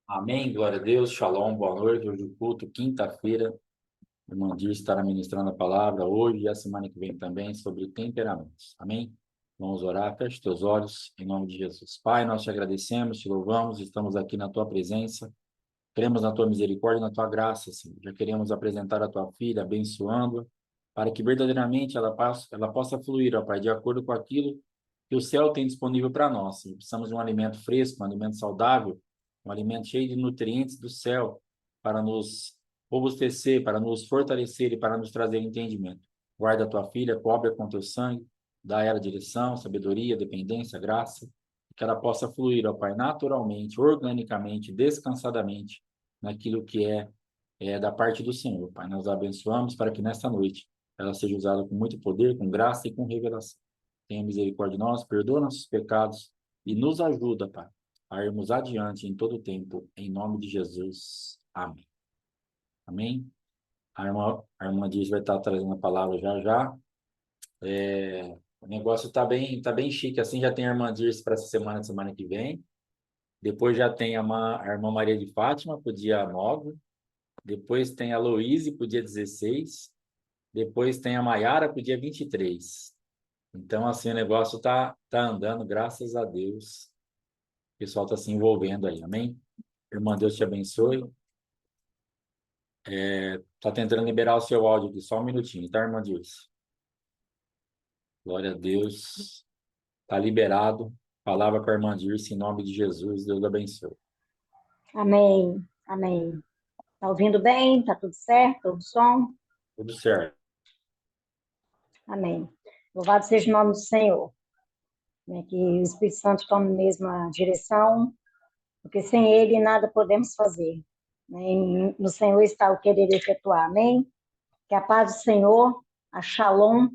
Amém, glória a Deus, shalom, boa noite. Hoje o culto, quinta-feira, o irmão Dir estará ministrando a palavra hoje e a semana que vem também sobre temperamentos. Amém? Vamos orar, feche teus olhos, em nome de Jesus. Pai, nós te agradecemos, te louvamos, estamos aqui na tua presença, cremos na tua misericórdia e na tua graça, Senhor. Já queremos apresentar a tua filha, abençoando-a, para que verdadeiramente ela possa fluir, ó Pai, de acordo com aquilo que o céu tem disponível para nós. Senhor. Precisamos de um alimento fresco, um alimento saudável, um alimento cheio de nutrientes do céu, para nos robustecer, para nos fortalecer e para nos trazer entendimento. Guarda a tua filha, cobre com teu sangue, dá a ela direção, sabedoria, dependência, graça, que ela possa fluir, ó Pai, naturalmente, organicamente, descansadamente, naquilo que é da parte do Senhor. Pai, nós a abençoamos para que nesta noite ela seja usada com muito poder, com graça e com revelação. Tenha misericórdia de nós, perdoa nossos pecados e nos ajuda, Pai, a irmos adiante em todo o tempo, em nome de Jesus. Amém. Amém? A irmã Dias vai estar trazendo a palavra já já. O negócio tá bem chique, assim, já tem a irmã Dias para essa semana que vem. Depois já tem a irmã Maria de Fátima para o dia 9. Depois tem a Louise para o dia 16. Depois tem a Maiara para o dia 23. Então, assim, o negócio tá andando, graças a Deus. O pessoal está se envolvendo aí, amém? Irmã, Deus te abençoe. Tá tentando liberar o seu áudio aqui, só um minutinho, tá, irmã Deus? Glória a Deus. Tá liberado. Palavra com a irmã Dirce, em nome de Jesus. Deus abençoe. Amém, amém. Tá ouvindo bem? Tá tudo certo? O som? Tudo certo. Amém. Louvado seja o nome do Senhor. Né, que o Espírito Santo tome mesmo a direção, porque sem Ele nada podemos fazer. Né? No Senhor está o querer efetuar. Amém? Que a paz do Senhor, a Shalom,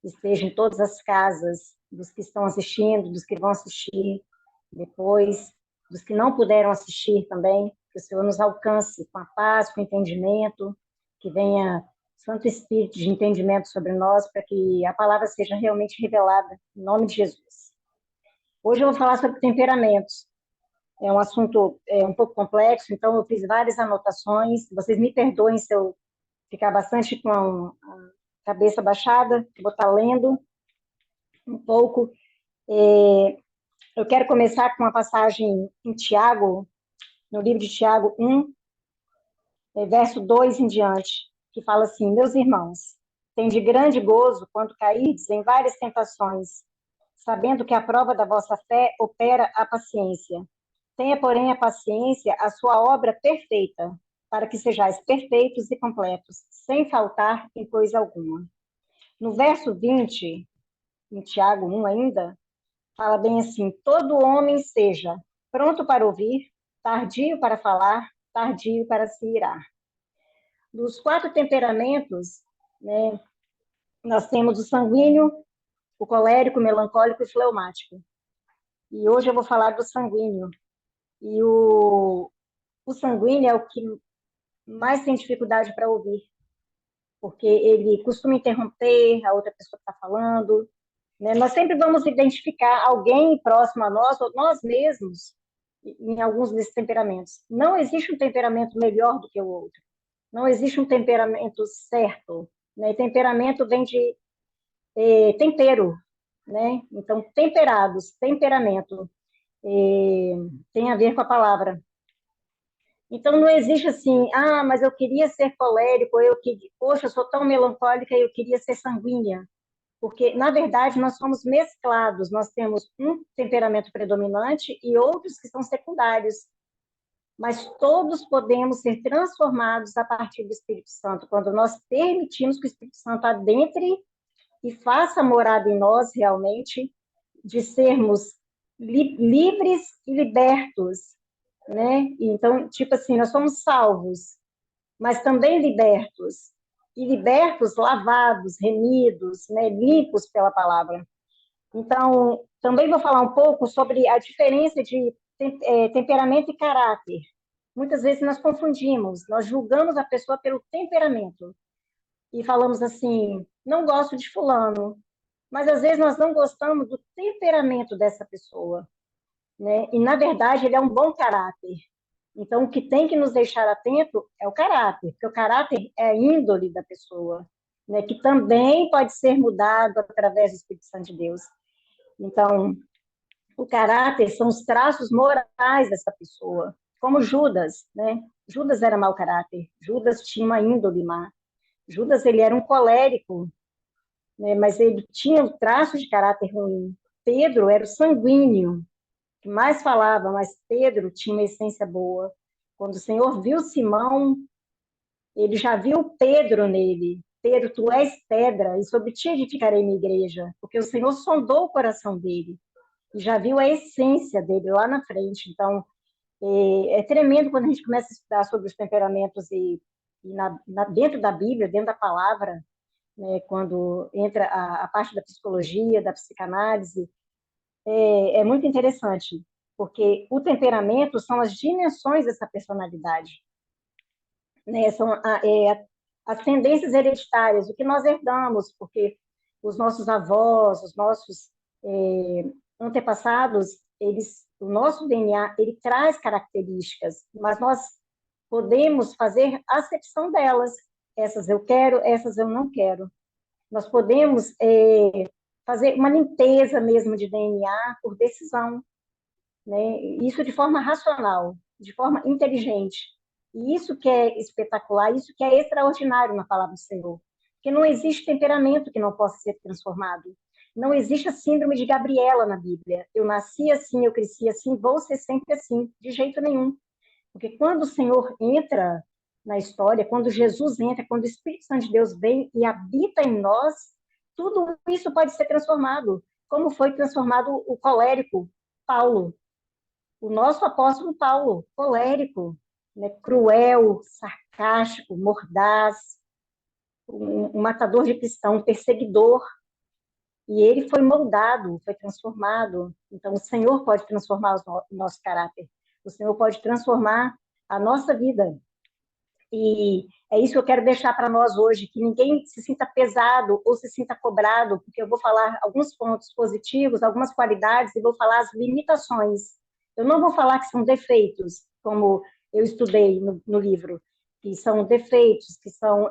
esteja em todas as casas dos que estão assistindo, dos que vão assistir depois, dos que não puderam assistir também, que o Senhor nos alcance com a paz, com o entendimento, que venha Santo Espírito de entendimento sobre nós, para que a palavra seja realmente revelada, em nome de Jesus. Hoje eu vou falar sobre temperamentos. É um assunto um pouco complexo, então eu fiz várias anotações. Vocês me perdoem se eu ficar bastante com a cabeça baixada, vou estar lendo um pouco. Eu quero começar com uma passagem em Tiago, no livro de Tiago 1, verso 2 em diante, que fala assim: Meus irmãos, tende grande gozo quando caídes em várias tentações, sabendo que a prova da vossa fé opera a paciência. Tenha, porém, a paciência a sua obra perfeita, para que sejais perfeitos e completos, sem faltar em coisa alguma. No verso 20, em Tiago 1 ainda, fala bem assim: todo homem seja pronto para ouvir, tardio para falar, tardio para se irar. Dos 4 temperamentos, né, nós temos o sanguíneo, o colérico, o melancólico e o fleumático. E hoje eu vou falar do sanguíneo. E o sanguíneo é o que mais tem dificuldade para ouvir, porque ele costuma interromper a outra pessoa que está falando. Né? Nós sempre vamos identificar alguém próximo a nós, ou nós mesmos, em alguns desses temperamentos. Não existe um temperamento melhor do que o outro. Não existe um temperamento certo. Né? Temperamento vem de tempero. Né? Então, temperados, temperamento, tem a ver com a palavra. Então, não existe assim, mas eu queria ser colérico, poxa, eu sou tão melancólica e eu queria ser sanguínea. Porque, na verdade, nós somos mesclados, nós temos um temperamento predominante e outros que são secundários. Mas todos podemos ser transformados a partir do Espírito Santo, quando nós permitimos que o Espírito Santo adentre e faça morada em nós realmente, de sermos livres e libertos, né? Então, tipo assim, nós somos salvos, mas também libertos. E libertos, lavados, remidos, né? Limpos pela palavra. Então, também vou falar um pouco sobre a diferença de temperamento e caráter. Muitas vezes nós confundimos, nós julgamos a pessoa pelo temperamento. E falamos assim, não gosto de fulano. Mas às vezes nós não gostamos do temperamento dessa pessoa. né? E, na verdade, ele é um bom caráter. Então, o que tem que nos deixar atento é o caráter, porque o caráter é a índole da pessoa, né? Que também pode ser mudado através do Espírito Santo de Deus. Então, o caráter são os traços morais dessa pessoa, como Judas, né? Judas era mau caráter, Judas tinha uma índole má. Judas, ele era um colérico, né? Mas ele tinha um traço de caráter ruim. Pedro era o sanguíneo, que mais falava, mas Pedro tinha uma essência boa. Quando o Senhor viu Simão, ele já viu Pedro nele. Pedro, tu és pedra, e sobre ti edificarei minha igreja, porque o Senhor sondou o coração dele e já viu a essência dele lá na frente. Então, é tremendo quando a gente começa a estudar sobre os temperamentos dentro da Bíblia, dentro da palavra, né, quando entra a parte da psicologia, da psicanálise, é muito interessante, porque o temperamento são as dimensões dessa personalidade, né? São as tendências hereditárias, o que nós herdamos, porque os nossos avós, os nossos antepassados, o nosso DNA, ele traz características, mas nós podemos fazer acepção delas. Essas eu quero, essas eu não quero. Nós podemos fazer uma limpeza mesmo de DNA por decisão, né? Isso de forma racional, de forma inteligente. E isso que é espetacular, isso que é extraordinário na palavra do Senhor. Porque não existe temperamento que não possa ser transformado. Não existe a síndrome de Gabriela na Bíblia. Eu nasci assim, eu cresci assim, vou ser sempre assim, de jeito nenhum. Porque quando o Senhor entra na história, quando Jesus entra, quando o Espírito Santo de Deus vem e habita em nós, tudo isso pode ser transformado. Como foi transformado o colérico Paulo, o nosso apóstolo Paulo, colérico, né, cruel, sarcástico, mordaz, um matador de cristão, um perseguidor. E ele foi moldado, foi transformado. Então, o Senhor pode transformar o nosso caráter. O Senhor pode transformar a nossa vida. E é isso que eu quero deixar para nós hoje, que ninguém se sinta pesado ou se sinta cobrado, porque eu vou falar alguns pontos positivos, algumas qualidades, e vou falar as limitações. Eu não vou falar que são defeitos, como eu estudei no livro, que são defeitos, que são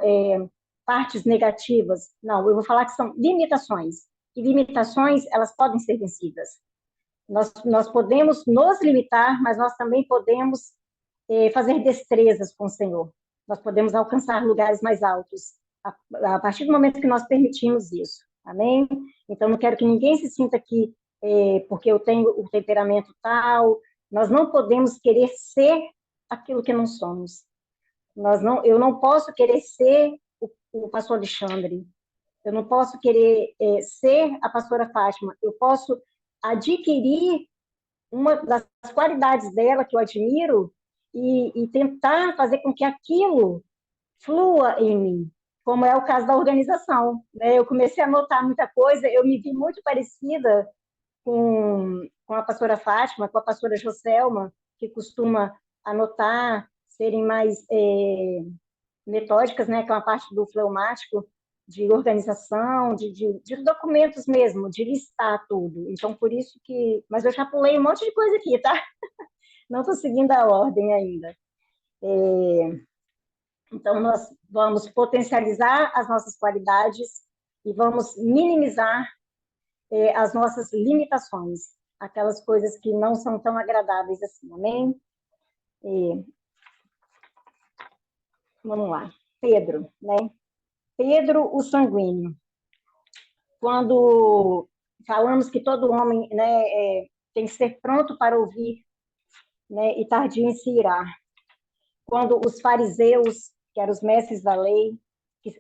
partes negativas. Não, eu vou falar que são limitações. E limitações, elas podem ser vencidas. Nós podemos nos limitar, mas nós também podemos fazer destrezas com o Senhor. Nós podemos alcançar lugares mais altos a partir do momento que nós permitimos isso. Amém? Então, não quero que ninguém se sinta aqui porque eu tenho o temperamento tal. Nós não podemos querer ser aquilo que não somos. Eu não posso querer ser o pastor Alexandre. Eu não posso querer ser a pastora Fátima. Eu posso adquirir uma das qualidades dela que eu admiro e tentar fazer com que aquilo flua em mim, como é o caso da organização, né? Eu comecei a notar muita coisa, eu me vi muito parecida com a pastora Fátima, com a pastora Joselma, que costuma anotar, serem mais metódicas, né? Que é uma parte do fleumático, de organização, de documentos mesmo, de listar tudo. Então, por isso que... Mas eu já pulei um monte de coisa aqui, tá? Não estou seguindo a ordem ainda. Então, nós vamos potencializar as nossas qualidades e vamos minimizar as nossas limitações, aquelas coisas que não são tão agradáveis assim, amém? Vamos lá. Pedro, né? Pedro, o sanguíneo. Quando falamos que todo homem, né, tem que ser pronto para ouvir, né, e tardio em se irar. Quando os fariseus, que eram os mestres da lei,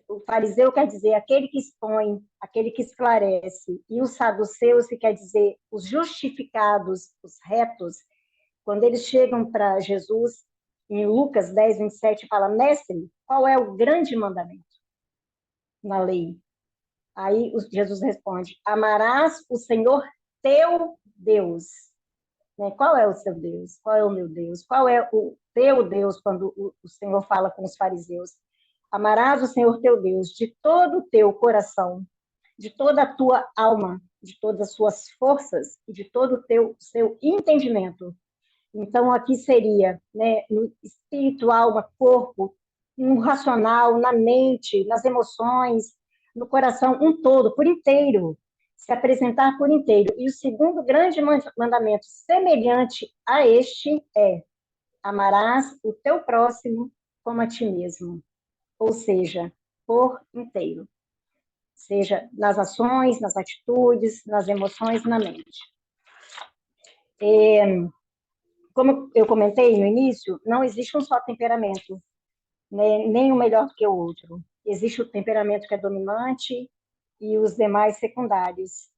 o fariseu quer dizer aquele que expõe, aquele que esclarece, e os saduceus, que quer dizer os justificados, os retos, quando eles chegam para Jesus, em Lucas 10, 27, fala, mestre, qual é o grande mandamento na lei? Aí Jesus responde, amarás o Senhor teu Deus. Né? Qual é o seu Deus? Qual é o meu Deus? Qual é o teu Deus, quando o Senhor fala com os fariseus? Amarás o Senhor teu Deus de todo o teu coração, de toda a tua alma de todas as suas forças e de todo o seu entendimento. Então, aqui seria, né, no espiritual, no corpo, no racional, na mente, nas emoções, no coração, um todo, por inteiro, se apresentar por inteiro. E o segundo grande mandamento, semelhante a este, é: amarás o teu próximo como a ti mesmo. Ou seja, por inteiro. Seja nas ações, nas atitudes, nas emoções, na mente. Como eu comentei no início, não existe um só temperamento, né? Nem um melhor do que o outro. Existe o temperamento que é dominante e os demais secundários.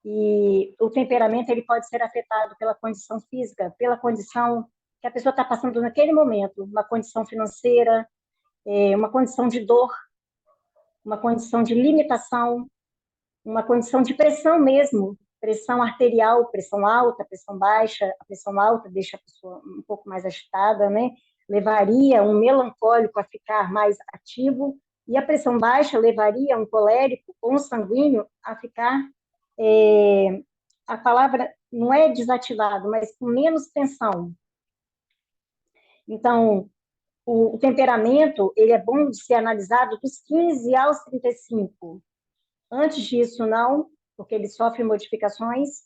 E o temperamento ele pode ser afetado pela condição física, pela condição que a pessoa está passando naquele momento, uma condição financeira, uma condição de dor, uma condição de limitação, uma condição de pressão mesmo, pressão arterial, pressão alta, pressão baixa. A pressão alta deixa a pessoa um pouco mais agitada, né? Levaria um melancólico a ficar mais ativo, e a pressão baixa levaria um colérico ou um sanguíneo a ficar, a palavra não é desativado, mas com menos tensão. Então, o temperamento, ele é bom de ser analisado dos 15 aos 35. Antes disso, não, porque ele sofre modificações.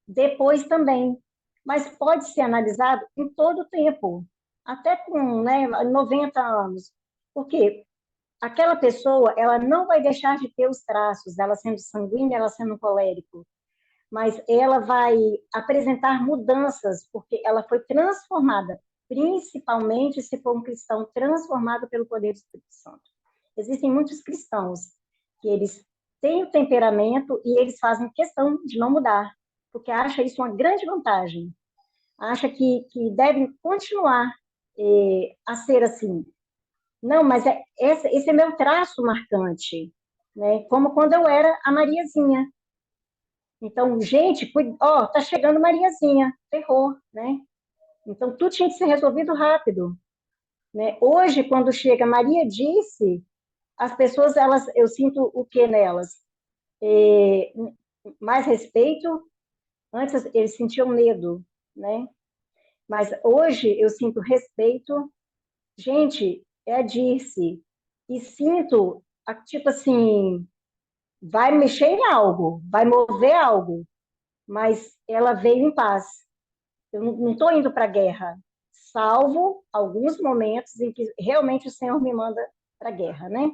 Depois também. Mas pode ser analisado em todo o tempo, até com, né, 90 anos. Porque aquela pessoa, ela não vai deixar de ter os traços, ela sendo sanguínea, ela sendo colérico, mas ela vai apresentar mudanças, porque ela foi transformada, principalmente se for um cristão transformado pelo poder do Espírito Santo. Existem muitos cristãos que eles têm o temperamento e eles fazem questão de não mudar, porque acha isso uma grande vantagem, acha que devem continuar a ser assim. Não, mas esse é meu traço marcante, né? Como quando eu era a Mariazinha. Então, gente, ó, tá chegando Mariazinha, ferrou, né? Então, tudo tinha que ser resolvido rápido, né? Hoje, quando chega Maria disse, as pessoas, eu sinto o que nelas? Mais respeito. Antes eles sentiam medo, né? Mas hoje eu sinto respeito. Gente, é a Dirce. E sinto, tipo assim, vai mexer em algo, vai mover algo, mas ela veio em paz. Eu não estou indo para a guerra, salvo alguns momentos em que realmente o Senhor me manda para a guerra, né?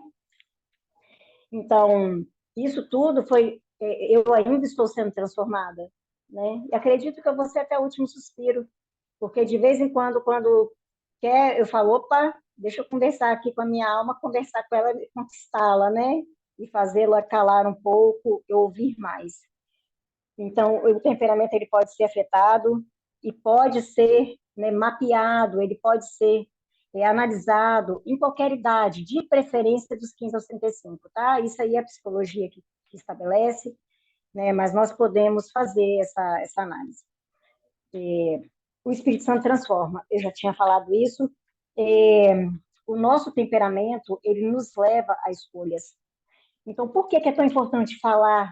Então, isso tudo foi, eu ainda estou sendo transformada, né? E acredito que eu vou ser até o último suspiro, porque de vez em quando quer, eu falo, opa, deixa eu conversar aqui com a minha alma, conversar com ela, conquistá-la, né? E fazê-la calar um pouco, e ouvir mais. Então, o temperamento ele pode ser afetado e pode ser, né, mapeado, ele pode ser analisado em qualquer idade, de preferência dos 15 aos 35, tá? Isso aí é a psicologia que estabelece, né? Mas nós podemos fazer essa análise. O Espírito Santo transforma, eu já tinha falado isso. O nosso temperamento, ele nos leva a escolhas. Então, por que é tão importante falar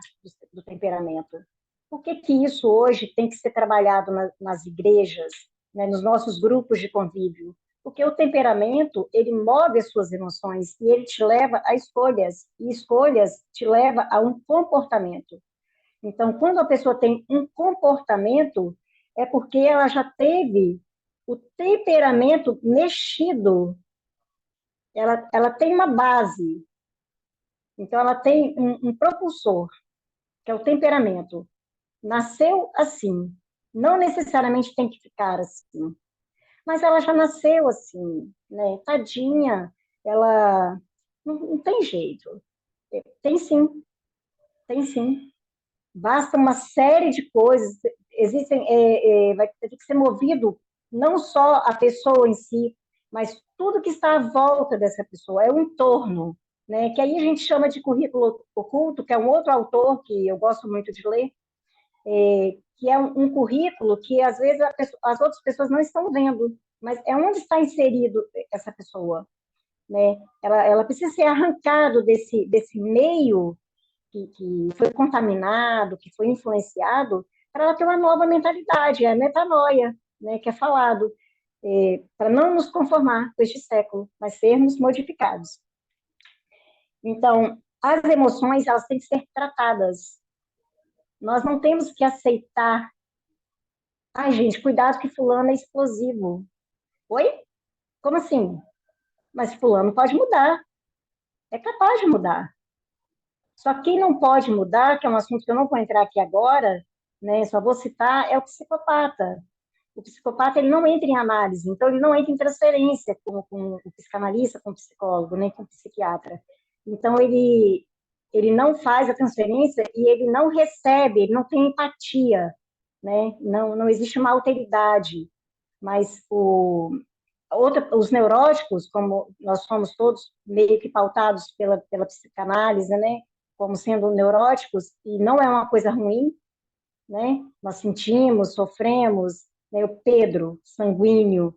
do temperamento? Por que isso hoje tem que ser trabalhado nas igrejas, né, nos nossos grupos de convívio? Porque o temperamento, ele move as suas emoções e ele te leva a escolhas, e escolhas te leva a um comportamento. Então, quando a pessoa tem um comportamento, é porque ela já teve o temperamento mexido, ela tem uma base, então ela tem um propulsor, que é o temperamento. Nasceu assim, não necessariamente tem que ficar assim, mas ela já nasceu assim, né? Tadinha, ela não tem jeito. Tem sim, tem sim. Basta uma série de coisas, existem, vai ter que ser movido não só a pessoa em si, mas tudo que está à volta dessa pessoa, é o entorno, né? Que aí a gente chama de currículo oculto, que é um outro autor que eu gosto muito de ler, que é um currículo que às vezes as outras pessoas não estão vendo, mas é onde está inserido essa pessoa, né? Ela precisa ser arrancado desse meio que foi contaminado, que foi influenciado, para ela ter uma nova mentalidade, é a metanoia, né, que é falado, para não nos conformar com este século, mas sermos modificados. Então, as emoções, elas têm que ser tratadas. Nós não temos que aceitar. Ai, gente, cuidado que fulano é explosivo. Oi? Como assim? Mas fulano pode mudar. É capaz de mudar. Só que quem não pode mudar, que é um assunto que eu não vou entrar aqui agora, né, só vou citar, é o psicopata. O psicopata, ele não entra em análise, então ele não entra em transferência com o psicanalista, com o psicólogo, nem com o psiquiatra. Então ele não faz a transferência e ele não recebe, ele não tem empatia, né? Não existe uma alteridade, mas os neuróticos, como nós somos todos meio que pautados pela psicanálise, né? Como sendo neuróticos, e não é uma coisa ruim, né? Nós sentimos, sofremos, né? O Pedro, sanguíneo,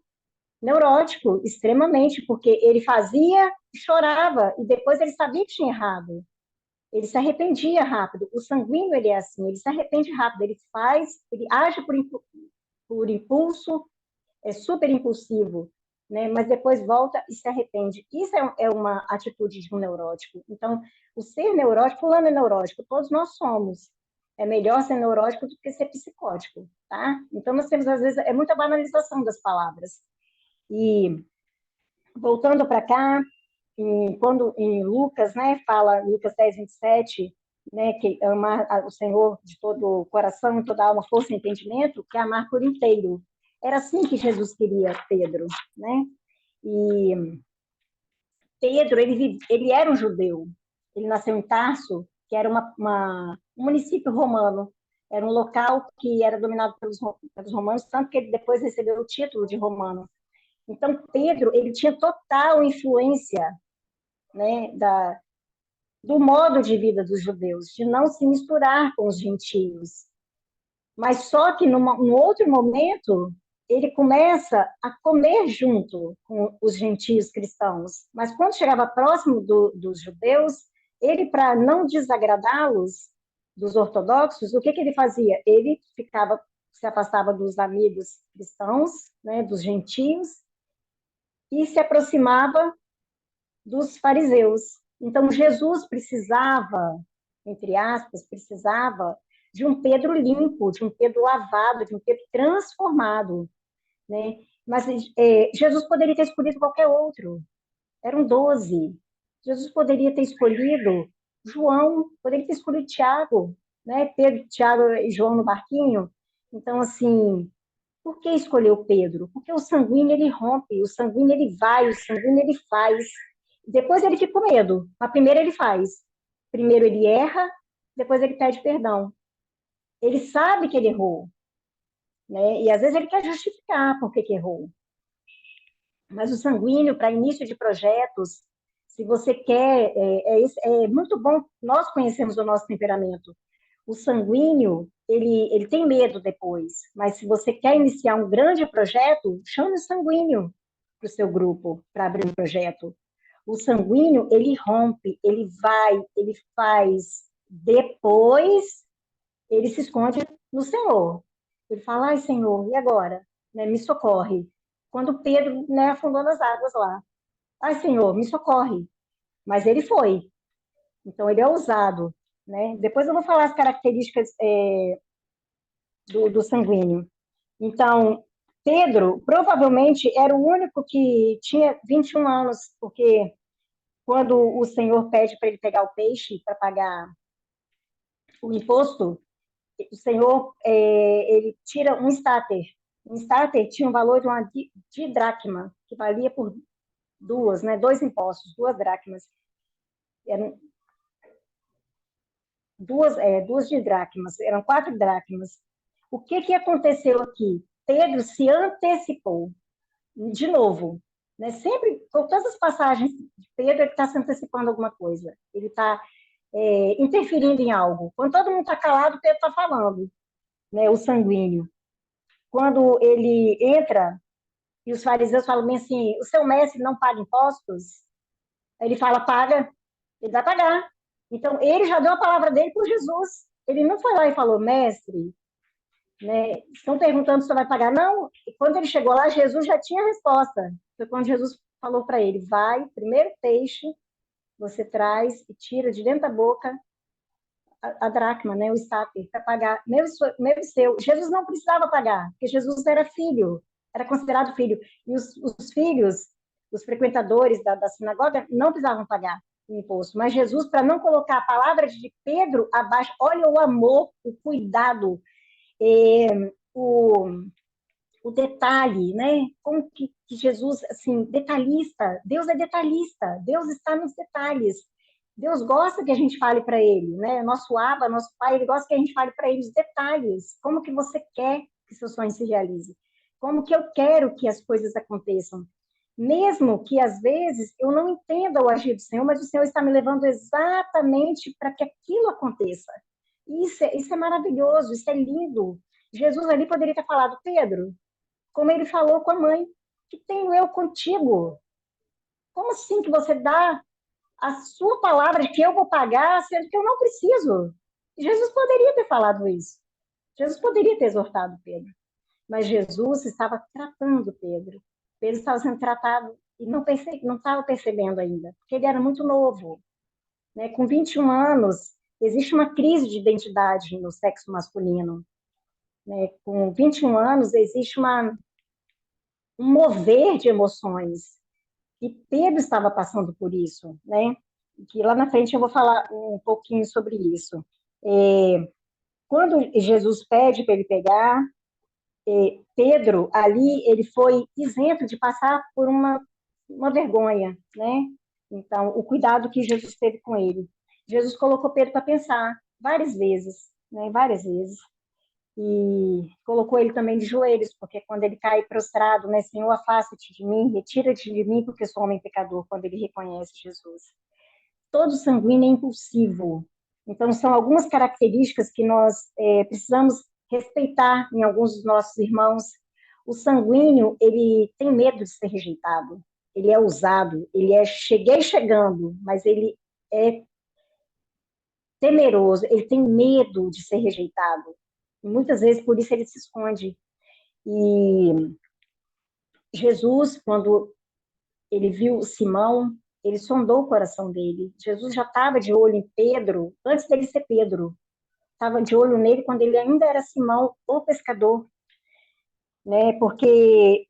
neurótico, extremamente, porque ele fazia e chorava, e depois ele sabia que tinha errado. Ele se arrependia rápido. O sanguíneo, ele é assim, ele se arrepende rápido, ele faz, ele age por impulso, é super impulsivo, né? Mas depois volta e se arrepende. Isso é uma atitude de um neurótico. Então, o ser neurótico, fulano é neurótico, todos nós somos. É melhor ser neurótico do que ser psicótico, tá? Então, nós temos, às vezes, é muita banalização das palavras. E, voltando para cá, quando em Lucas, né, fala, Lucas 10, 27, né, que amar o Senhor de todo o coração, toda a alma, força e entendimento, que é amar por inteiro. Era assim que Jesus queria Pedro, né? E Pedro, ele era um judeu. Ele nasceu em Tarso, que era um município romano. Era um local que era dominado pelos romanos, tanto que ele depois recebeu o título de romano. Então, Pedro, ele tinha total influência, né, do modo de vida dos judeus, de não se misturar com os gentios. Mas só que num outro momento, ele começa a comer junto com os gentios cristãos. Mas quando chegava próximo dos judeus, ele, para não desagradá-los, dos ortodoxos, o que ele fazia? Ele se afastava dos amigos cristãos, né, dos gentios, e se aproximava dos fariseus. Então, Jesus precisava, entre aspas, precisava de um Pedro limpo, de um Pedro lavado, de um Pedro transformado, né? Mas Jesus poderia ter escolhido qualquer outro. Eram 12. Jesus poderia ter escolhido João, poderia ter escolhido Tiago, né? Pedro, Tiago e João no barquinho. Então, assim, por que escolheu Pedro? Porque o sanguíneo ele rompe, o sanguíneo ele vai, o sanguíneo ele faz. Depois ele fica com medo, mas primeiro ele faz. Primeiro ele erra, depois ele pede perdão. Ele sabe que ele errou, né? E às vezes ele quer justificar por que errou. Mas o sanguíneo, para início de projetos, se você quer, é muito bom, nós conhecemos o nosso temperamento. O sanguíneo, ele tem medo depois, mas se você quer iniciar um grande projeto, chame o sanguíneo para o seu grupo, para abrir um projeto. O sanguíneo, ele rompe, ele vai, ele faz, depois ele se esconde no Senhor. Ele fala, ai, Senhor, e agora? Né, me socorre. Quando Pedro, né, afundou nas águas lá. Ai, Senhor, me socorre. Mas ele foi. Então, ele é ousado. Né? Depois eu vou falar as características do sanguíneo. Então, Pedro provavelmente era o único que tinha 21 anos, porque quando o Senhor pede para ele pegar o peixe para pagar o imposto, o Senhor ele tira um estáter. Um estáter tinha um valor de uma didracma, que valia por duas, né, dois impostos, duas dracmas. Eram duas didracmas, eram 4 dracmas. O que aconteceu aqui? Pedro se antecipou, de novo. Né? Sempre, com todas as passagens de Pedro, ele está se antecipando alguma coisa. Ele está interferindo em algo. Quando todo mundo está calado, Pedro está falando, né? O sanguíneo. Quando ele entra, e os fariseus falam bem assim, o seu mestre não paga impostos? Ele fala, paga, ele vai pagar. Então, ele já deu a palavra dele para Jesus. Ele não foi lá e falou, mestre, né, estão perguntando se você vai pagar. Não, quando ele chegou lá, Jesus já tinha a resposta. Foi quando Jesus falou para ele, vai, primeiro peixe, você traz e tira de dentro da boca a dracma, né, o estáter, para pagar, meu e seu. Jesus não precisava pagar, porque Jesus era filho, era considerado filho. E os filhos, os frequentadores da sinagoga, não precisavam pagar o imposto. Mas Jesus, para não colocar a palavra de Pedro abaixo, olha o amor, o cuidado, o, o detalhe, né? Como que Jesus, assim, detalhista, Deus é detalhista, Deus está nos detalhes. Deus gosta que a gente fale para ele, né? Nosso Abba, nosso Pai, ele gosta que a gente fale para ele os detalhes. Como que você quer que seu sonho se realize? Como que eu quero que as coisas aconteçam? Mesmo que às vezes eu não entenda o agir do Senhor, mas o Senhor está me levando exatamente para que aquilo aconteça. Isso é maravilhoso, isso é lindo. Jesus ali poderia ter falado, Pedro, como ele falou com a mãe, que tenho eu contigo? Como assim que você dá a sua palavra que eu vou pagar, sendo que eu não preciso? Jesus poderia ter falado isso. Jesus poderia ter exortado Pedro. Mas Jesus estava tratando Pedro. Pedro estava sendo tratado e não estava percebendo ainda, porque ele era muito novo. Né? Com 21 anos, existe uma crise de identidade no sexo masculino. Né? Com 21 anos, existe um mover de emoções. E Pedro estava passando por isso, né? Que lá na frente eu vou falar um pouquinho sobre isso. Quando Jesus pede para ele pegar, Pedro ali ele foi isento de passar por uma vergonha, né? Então, o cuidado que Jesus teve com ele. Jesus colocou Pedro para pensar várias vezes, né? Várias vezes. E colocou ele também de joelhos, porque quando ele cai prostrado, né, Senhor, afasta-te de mim, retira-te de mim, porque sou homem pecador, quando ele reconhece Jesus. Todo sanguíneo é impulsivo. Então, são algumas características que nós precisamos respeitar em alguns dos nossos irmãos. O sanguíneo, ele tem medo de ser rejeitado, ele é ousado, ele é cheguei chegando, mas ele é temeroso, ele tem medo de ser rejeitado. E muitas vezes, por isso, ele se esconde. E Jesus, quando ele viu Simão, ele sondou o coração dele. Jesus já estava de olho em Pedro, antes dele ser Pedro. Estava de olho nele quando ele ainda era Simão, o pescador. Né? Porque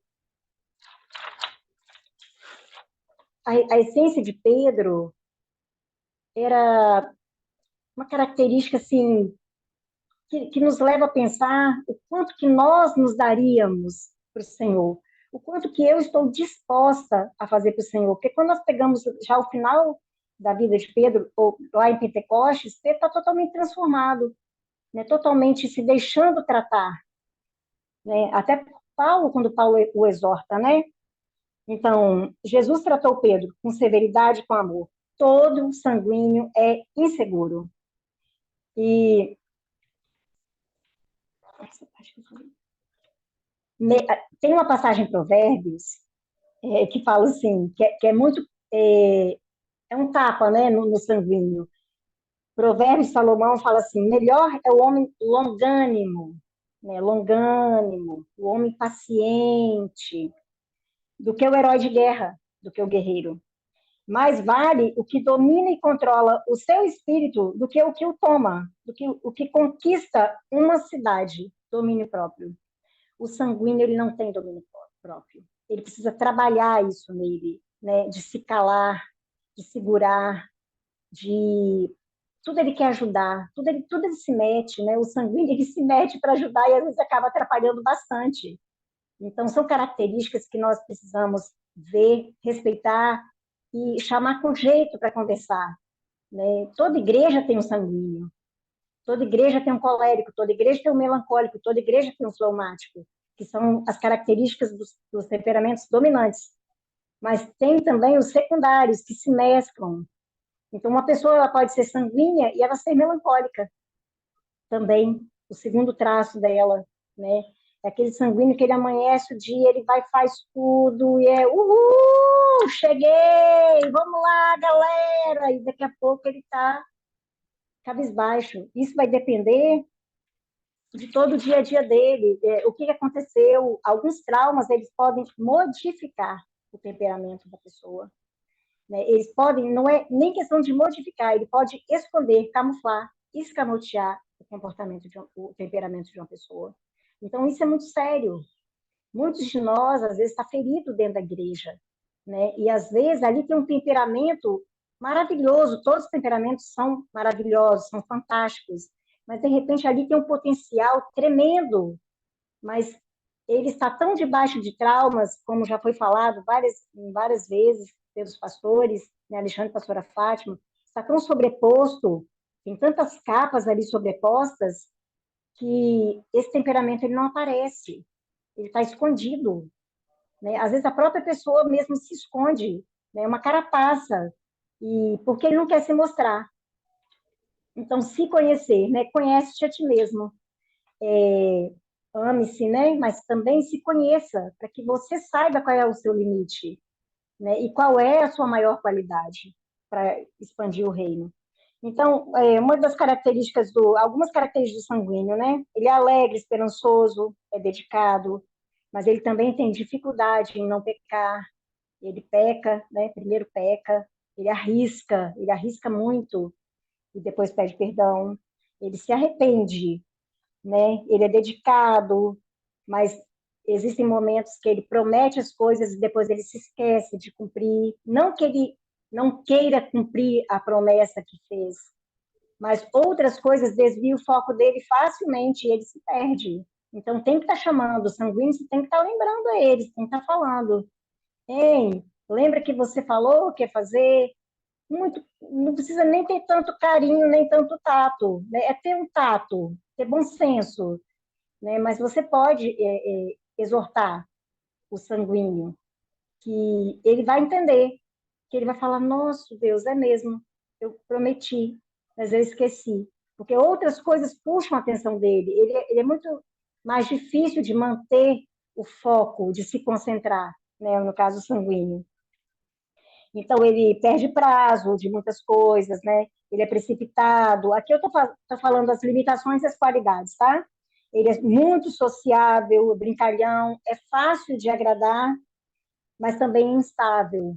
a essência de Pedro era uma característica assim que nos leva a pensar o quanto que nós nos daríamos para o Senhor, o quanto que eu estou disposta a fazer para o Senhor. Porque quando nós pegamos já o final da vida de Pedro, ou lá em Pentecostes, Pedro está totalmente transformado, né? Totalmente se deixando tratar. Né? Até Paulo, quando Paulo o exorta, né? Então, Jesus tratou Pedro com severidade e com amor. Todo sanguíneo é inseguro. E tem uma passagem em Provérbios que fala assim, que é muito é um tapa, né, no sanguíneo. Provérbios Salomão fala assim: melhor é o homem longânimo, né, longânimo, o homem paciente, do que o herói de guerra, do que o guerreiro. Mais vale o que domina e controla o seu espírito do que o que o toma, do que o que conquista uma cidade, domínio próprio. O sanguíneo ele não tem domínio próprio. Ele precisa trabalhar isso nele, né? De se calar, de segurar, de tudo ele quer ajudar, tudo ele se mete, né? O sanguíneo ele se mete para ajudar e às vezes acaba atrapalhando bastante. Então são características que nós precisamos ver, respeitar e chamar com jeito para conversar, né? Toda igreja tem um sanguíneo, toda igreja tem um colérico, toda igreja tem um melancólico, toda igreja tem um fleumático, que são as características dos temperamentos dominantes. Mas tem também os secundários, que se mesclam. Então, uma pessoa ela pode ser sanguínea e ela ser melancólica também. O segundo traço dela, né? É aquele sanguíneo que ele amanhece o dia, ele vai faz tudo e é uhul, cheguei, vamos lá, galera. E daqui a pouco ele está cabisbaixo. Isso vai depender de todo o dia a dia dele, o que aconteceu. Alguns traumas, eles podem modificar o temperamento da pessoa, né? Eles podem, não é nem questão de modificar, ele pode esconder, camuflar, escamotear o comportamento, o temperamento de uma pessoa. Então, isso é muito sério. Muitos de nós, às vezes, está ferido dentro da igreja, né? E, às vezes, ali tem um temperamento maravilhoso, todos os temperamentos são maravilhosos, são fantásticos, mas, de repente, ali tem um potencial tremendo, mas ele está tão debaixo de traumas, como já foi falado várias vezes pelos pastores, né, Alexandre e pastora Fátima, está tão sobreposto, tem tantas capas ali sobrepostas, que esse temperamento ele não aparece, ele está escondido, né? Às vezes a própria pessoa mesmo se esconde, né? Uma carapaça, e porque ele não quer se mostrar. Então, se conhecer, né? Conhece-te a ti mesmo. Ame-se, né? Mas também se conheça, para que você saiba qual é o seu limite, né? E qual é a sua maior qualidade para expandir o reino. Então, uma das características algumas características do sanguíneo, né? Ele é alegre, esperançoso, é dedicado, mas ele também tem dificuldade em não pecar. Ele peca, né? Primeiro peca, ele arrisca muito e depois pede perdão. Ele se arrepende, né? Ele é dedicado, mas existem momentos que ele promete as coisas e depois ele se esquece de cumprir. Não que ele não queira cumprir a promessa que fez, mas outras coisas desviam o foco dele facilmente e ele se perde. Então tem que estar chamando o sanguíneo, você tem que estar lembrando a eles, tem que estar falando. Ei, lembra que você falou que ia fazer? Muito, não precisa nem ter tanto carinho, nem tanto tato, né? É ter um tato, ter bom senso, né? Mas você pode exortar o sanguíneo, que ele vai entender, que ele vai falar, nossa, Deus, é mesmo, eu prometi, mas eu esqueci. Porque outras coisas puxam a atenção dele. Ele é muito mais difícil de manter o foco, de se concentrar, né? No caso sanguíneo. Então, ele perde prazo de muitas coisas, né? Ele é precipitado. Aqui eu estou falando das limitações e as qualidades, tá? Ele é muito sociável, brincalhão, é fácil de agradar, mas também instável,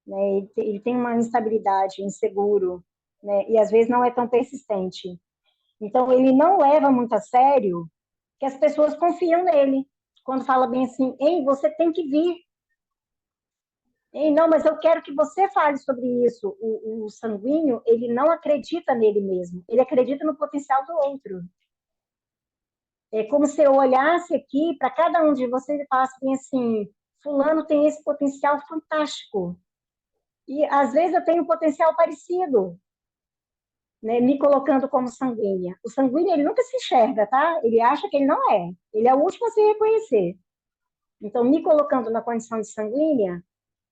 né? Ele tem uma instabilidade, inseguro, né? E às vezes não é tão persistente. Então, ele não leva muito a sério que as pessoas confiam nele. Quando fala bem assim, ei, você tem que vir. Ei, não, mas eu quero que você fale sobre isso. O sanguíneo, ele não acredita nele mesmo, ele acredita no potencial do outro. É como se eu olhasse aqui para cada um de vocês e falasse assim, fulano tem esse potencial fantástico. E às vezes eu tenho um potencial parecido, né, me colocando como sanguínea. O sanguíneo, ele nunca se enxerga, tá? Ele acha que ele não é. Ele é o último a se reconhecer. Então, me colocando na condição de sanguínea,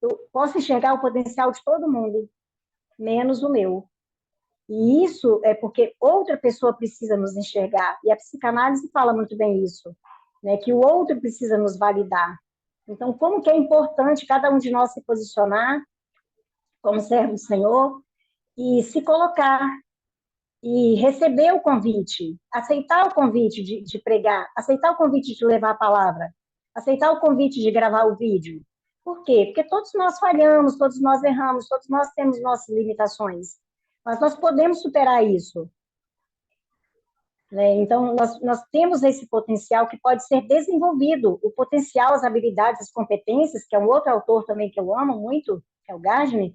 eu posso enxergar o potencial de todo mundo, menos o meu. E isso é porque outra pessoa precisa nos enxergar. E a psicanálise fala muito bem isso, né? Que o outro precisa nos validar. Então, como que é importante cada um de nós se posicionar como servo do Senhor e se colocar e receber o convite, aceitar o convite de pregar, aceitar o convite de levar a palavra, aceitar o convite de gravar o vídeo. Por quê? Porque todos nós falhamos, todos nós erramos, todos nós temos nossas limitações. Mas nós podemos superar isso, né? Então, nós temos esse potencial que pode ser desenvolvido, o potencial, as habilidades, as competências, que é um outro autor também que eu amo muito, que é o Gardner,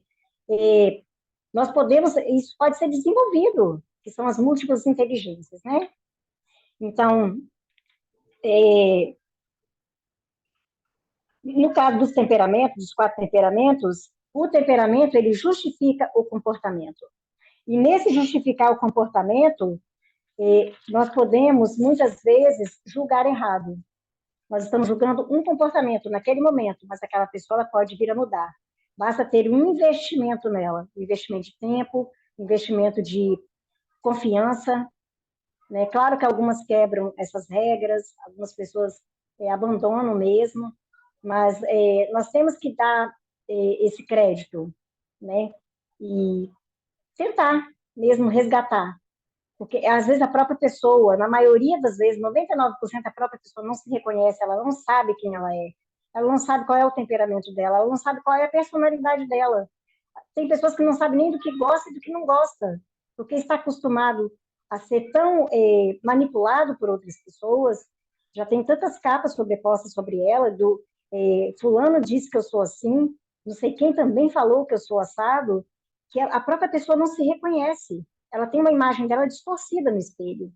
nós podemos, isso pode ser desenvolvido, que são as múltiplas inteligências, né? Então, no caso dos temperamentos, dos 4 temperamentos, o temperamento, ele justifica o comportamento. E nesse justificar o comportamento, nós podemos, muitas vezes, julgar errado. Nós estamos julgando um comportamento naquele momento, mas aquela pessoa ela pode vir a mudar. Basta ter um investimento nela, um investimento de tempo, investimento de confiança, né? Claro que algumas quebram essas regras, algumas pessoas abandonam mesmo, mas nós temos que dar esse crédito, né? E tentar mesmo resgatar. Porque, às vezes, a própria pessoa, na maioria das vezes, 99% a própria pessoa não se reconhece, ela não sabe quem ela não sabe qual é o temperamento dela, ela não sabe qual é a personalidade dela. Tem pessoas que não sabem nem do que gosta e do que não gosta, porque está acostumado a ser tão manipulado por outras pessoas, já tem tantas capas sobrepostas sobre ela, fulano disse que eu sou assim, não sei quem também falou que eu sou assado, que a própria pessoa não se reconhece. Ela tem uma imagem dela distorcida no espelho.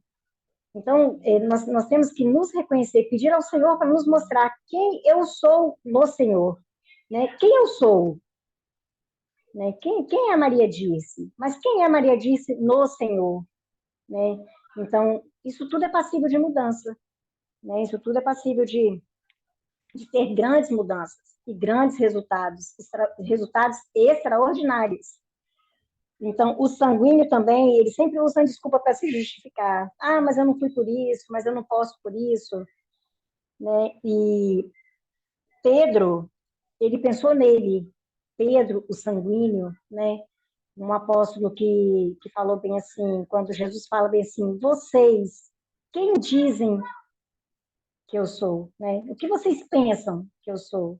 Então, nós temos que nos reconhecer, pedir ao Senhor para nos mostrar quem eu sou no Senhor, né? Quem eu sou, né? Quem é a Maria disse? Mas quem é a Maria disse no Senhor, né? Então, isso tudo é passível de mudança, né? Isso tudo é passível de ter grandes mudanças e grandes resultados extraordinários. Então, o sanguíneo também, ele sempre usa desculpa para se justificar. Ah, mas eu não fui por isso, mas eu não posso por isso, né? E Pedro, ele pensou nele, Pedro, o sanguíneo, né? Um apóstolo que falou bem assim, quando Jesus fala bem assim, vocês, quem dizem que eu sou, né? O que vocês pensam que eu sou?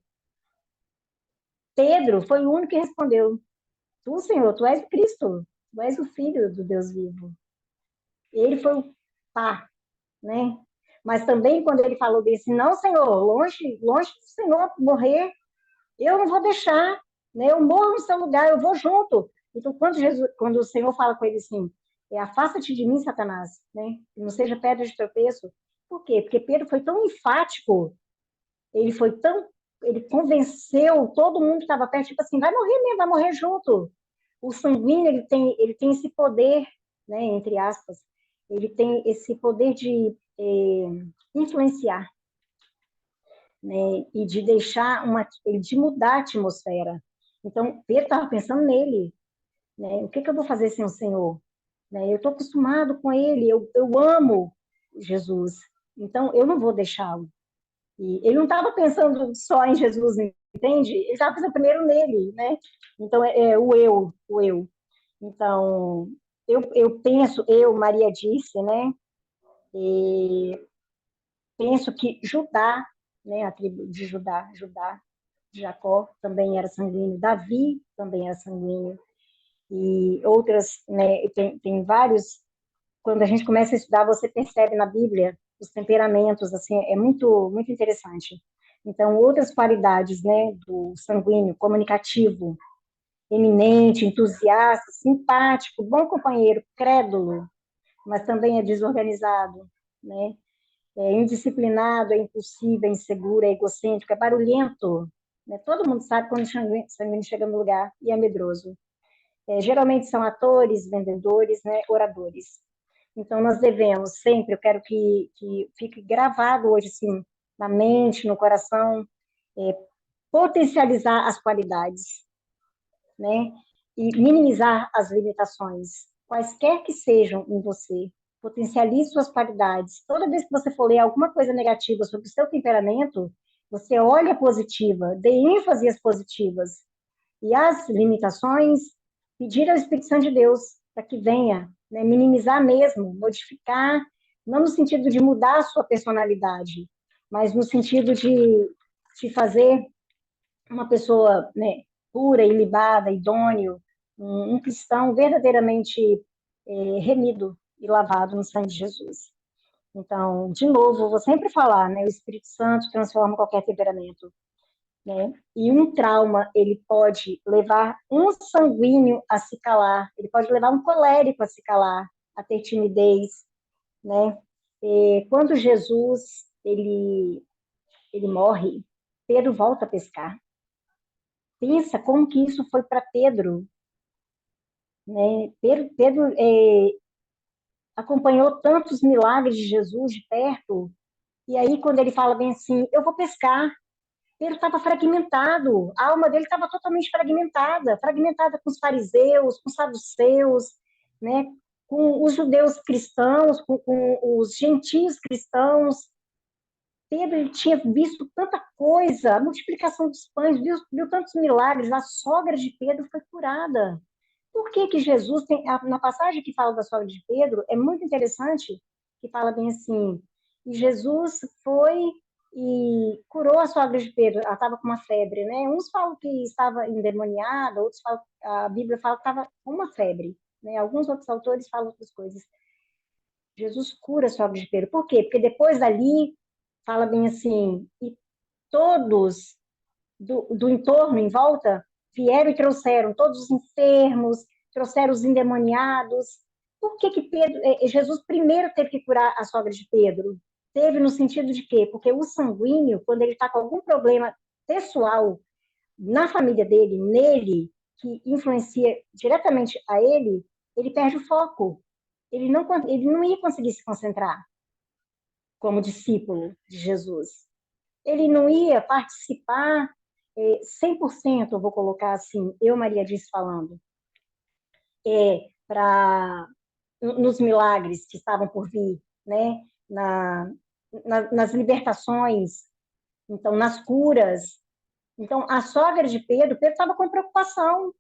Pedro foi o único que respondeu, tu, Senhor, tu és o Cristo, tu és o Filho do Deus vivo. Ele foi o pá, né? Mas também quando ele falou bem assim, não, Senhor, longe, longe do Senhor morrer, eu não vou deixar, né? Eu morro no seu lugar, eu vou junto. Então, quando o Senhor fala com ele assim, afasta-te de mim, Satanás, né? Não seja pedra de tropeço. Por quê? Porque Pedro foi tão enfático, ele foi tão, ele convenceu todo mundo que estava perto, tipo assim, vai morrer mesmo, vai morrer junto. O sanguíneo, ele tem esse poder, né, entre aspas, ele tem esse poder de influenciar, né, e de deixar de mudar a atmosfera. Então, Pedro estava pensando nele, né, o que que eu vou fazer sem o Senhor? Né, eu estou acostumado com ele, eu amo Jesus, então eu não vou deixá-lo. E ele não estava pensando só em Jesus, entende? Ele estava pensando primeiro nele, né? Então, o eu. Então, eu penso, Maria disse, né? E penso que Judá, né? A tribo de Judá, de Jacó, também era sanguíneo. Davi também era sanguíneo. E outras, né? Tem vários. Quando a gente começa a estudar, você percebe na Bíblia os temperamentos, assim, é muito, muito interessante. Então, outras qualidades, né? Do sanguíneo, comunicativo, eminente, entusiasta, simpático, bom companheiro, crédulo, mas também é desorganizado, né? É indisciplinado, é impulsivo, é inseguro, é egocêntrico, é barulhento. Né? Todo mundo sabe quando o sanguíneo chega no lugar e é medroso. Geralmente são atores, vendedores, né? Oradores. Então, nós devemos sempre, eu quero que fique gravado hoje, assim, na mente, no coração, é, potencializar as qualidades, né? E minimizar as limitações, quaisquer que sejam em você. Potencialize suas qualidades. Toda vez que você for ler alguma coisa negativa sobre o seu temperamento, você olha a positiva, dê ênfase às positivas. E as limitações, pedir ao Espírito Santo de Deus para que venha, né, minimizar mesmo, modificar, não no sentido de mudar a sua personalidade, mas no sentido de te fazer uma pessoa, né, pura, ilibada, idôneo, um cristão verdadeiramente remido e lavado no sangue de Jesus. Então, de novo, vou sempre falar, né, o Espírito Santo transforma qualquer temperamento, né? E um trauma, ele pode levar um sanguíneo a se calar, ele pode levar um colérico a se calar, a ter timidez, né? E quando Jesus, ele morre, Pedro volta a pescar. Pensa como que isso foi para Pedro, né? Pedro acompanhou tantos milagres de Jesus de perto, e aí quando ele fala bem assim, eu vou pescar, Pedro estava fragmentado, a alma dele estava totalmente fragmentada, fragmentada com os fariseus, com os saduceus, né? Com os judeus cristãos, com os gentios cristãos. Pedro ele tinha visto tanta coisa, a multiplicação dos pães, viu tantos milagres, a sogra de Pedro foi curada. Por que que Jesus tem, na passagem que fala da sogra de Pedro, é muito interessante, que fala bem assim, e Jesus foi e curou a sogra de Pedro, ela estava com uma febre, né? Uns falam que estava endemoniada, outros falam, a Bíblia fala que estava com uma febre, né? Alguns outros autores falam outras coisas. Jesus cura a sogra de Pedro. Por quê? Porque depois dali, fala bem assim, e todos do entorno, em volta, vieram e trouxeram todos os enfermos, trouxeram os endemoniados. Por que que Jesus primeiro teve que curar a sogra de Pedro? Teve no sentido de quê? Porque o sanguíneo, quando ele está com algum problema pessoal na família dele, nele, que influencia diretamente a ele perde o foco. Ele não ia conseguir se concentrar como discípulo de Jesus. Ele não ia participar 100%, eu vou colocar assim, eu, Maria disse falando, nos milagres que estavam por vir, né? Nas libertações, então, nas curas. Então, a sogra de Pedro estava com preocupação.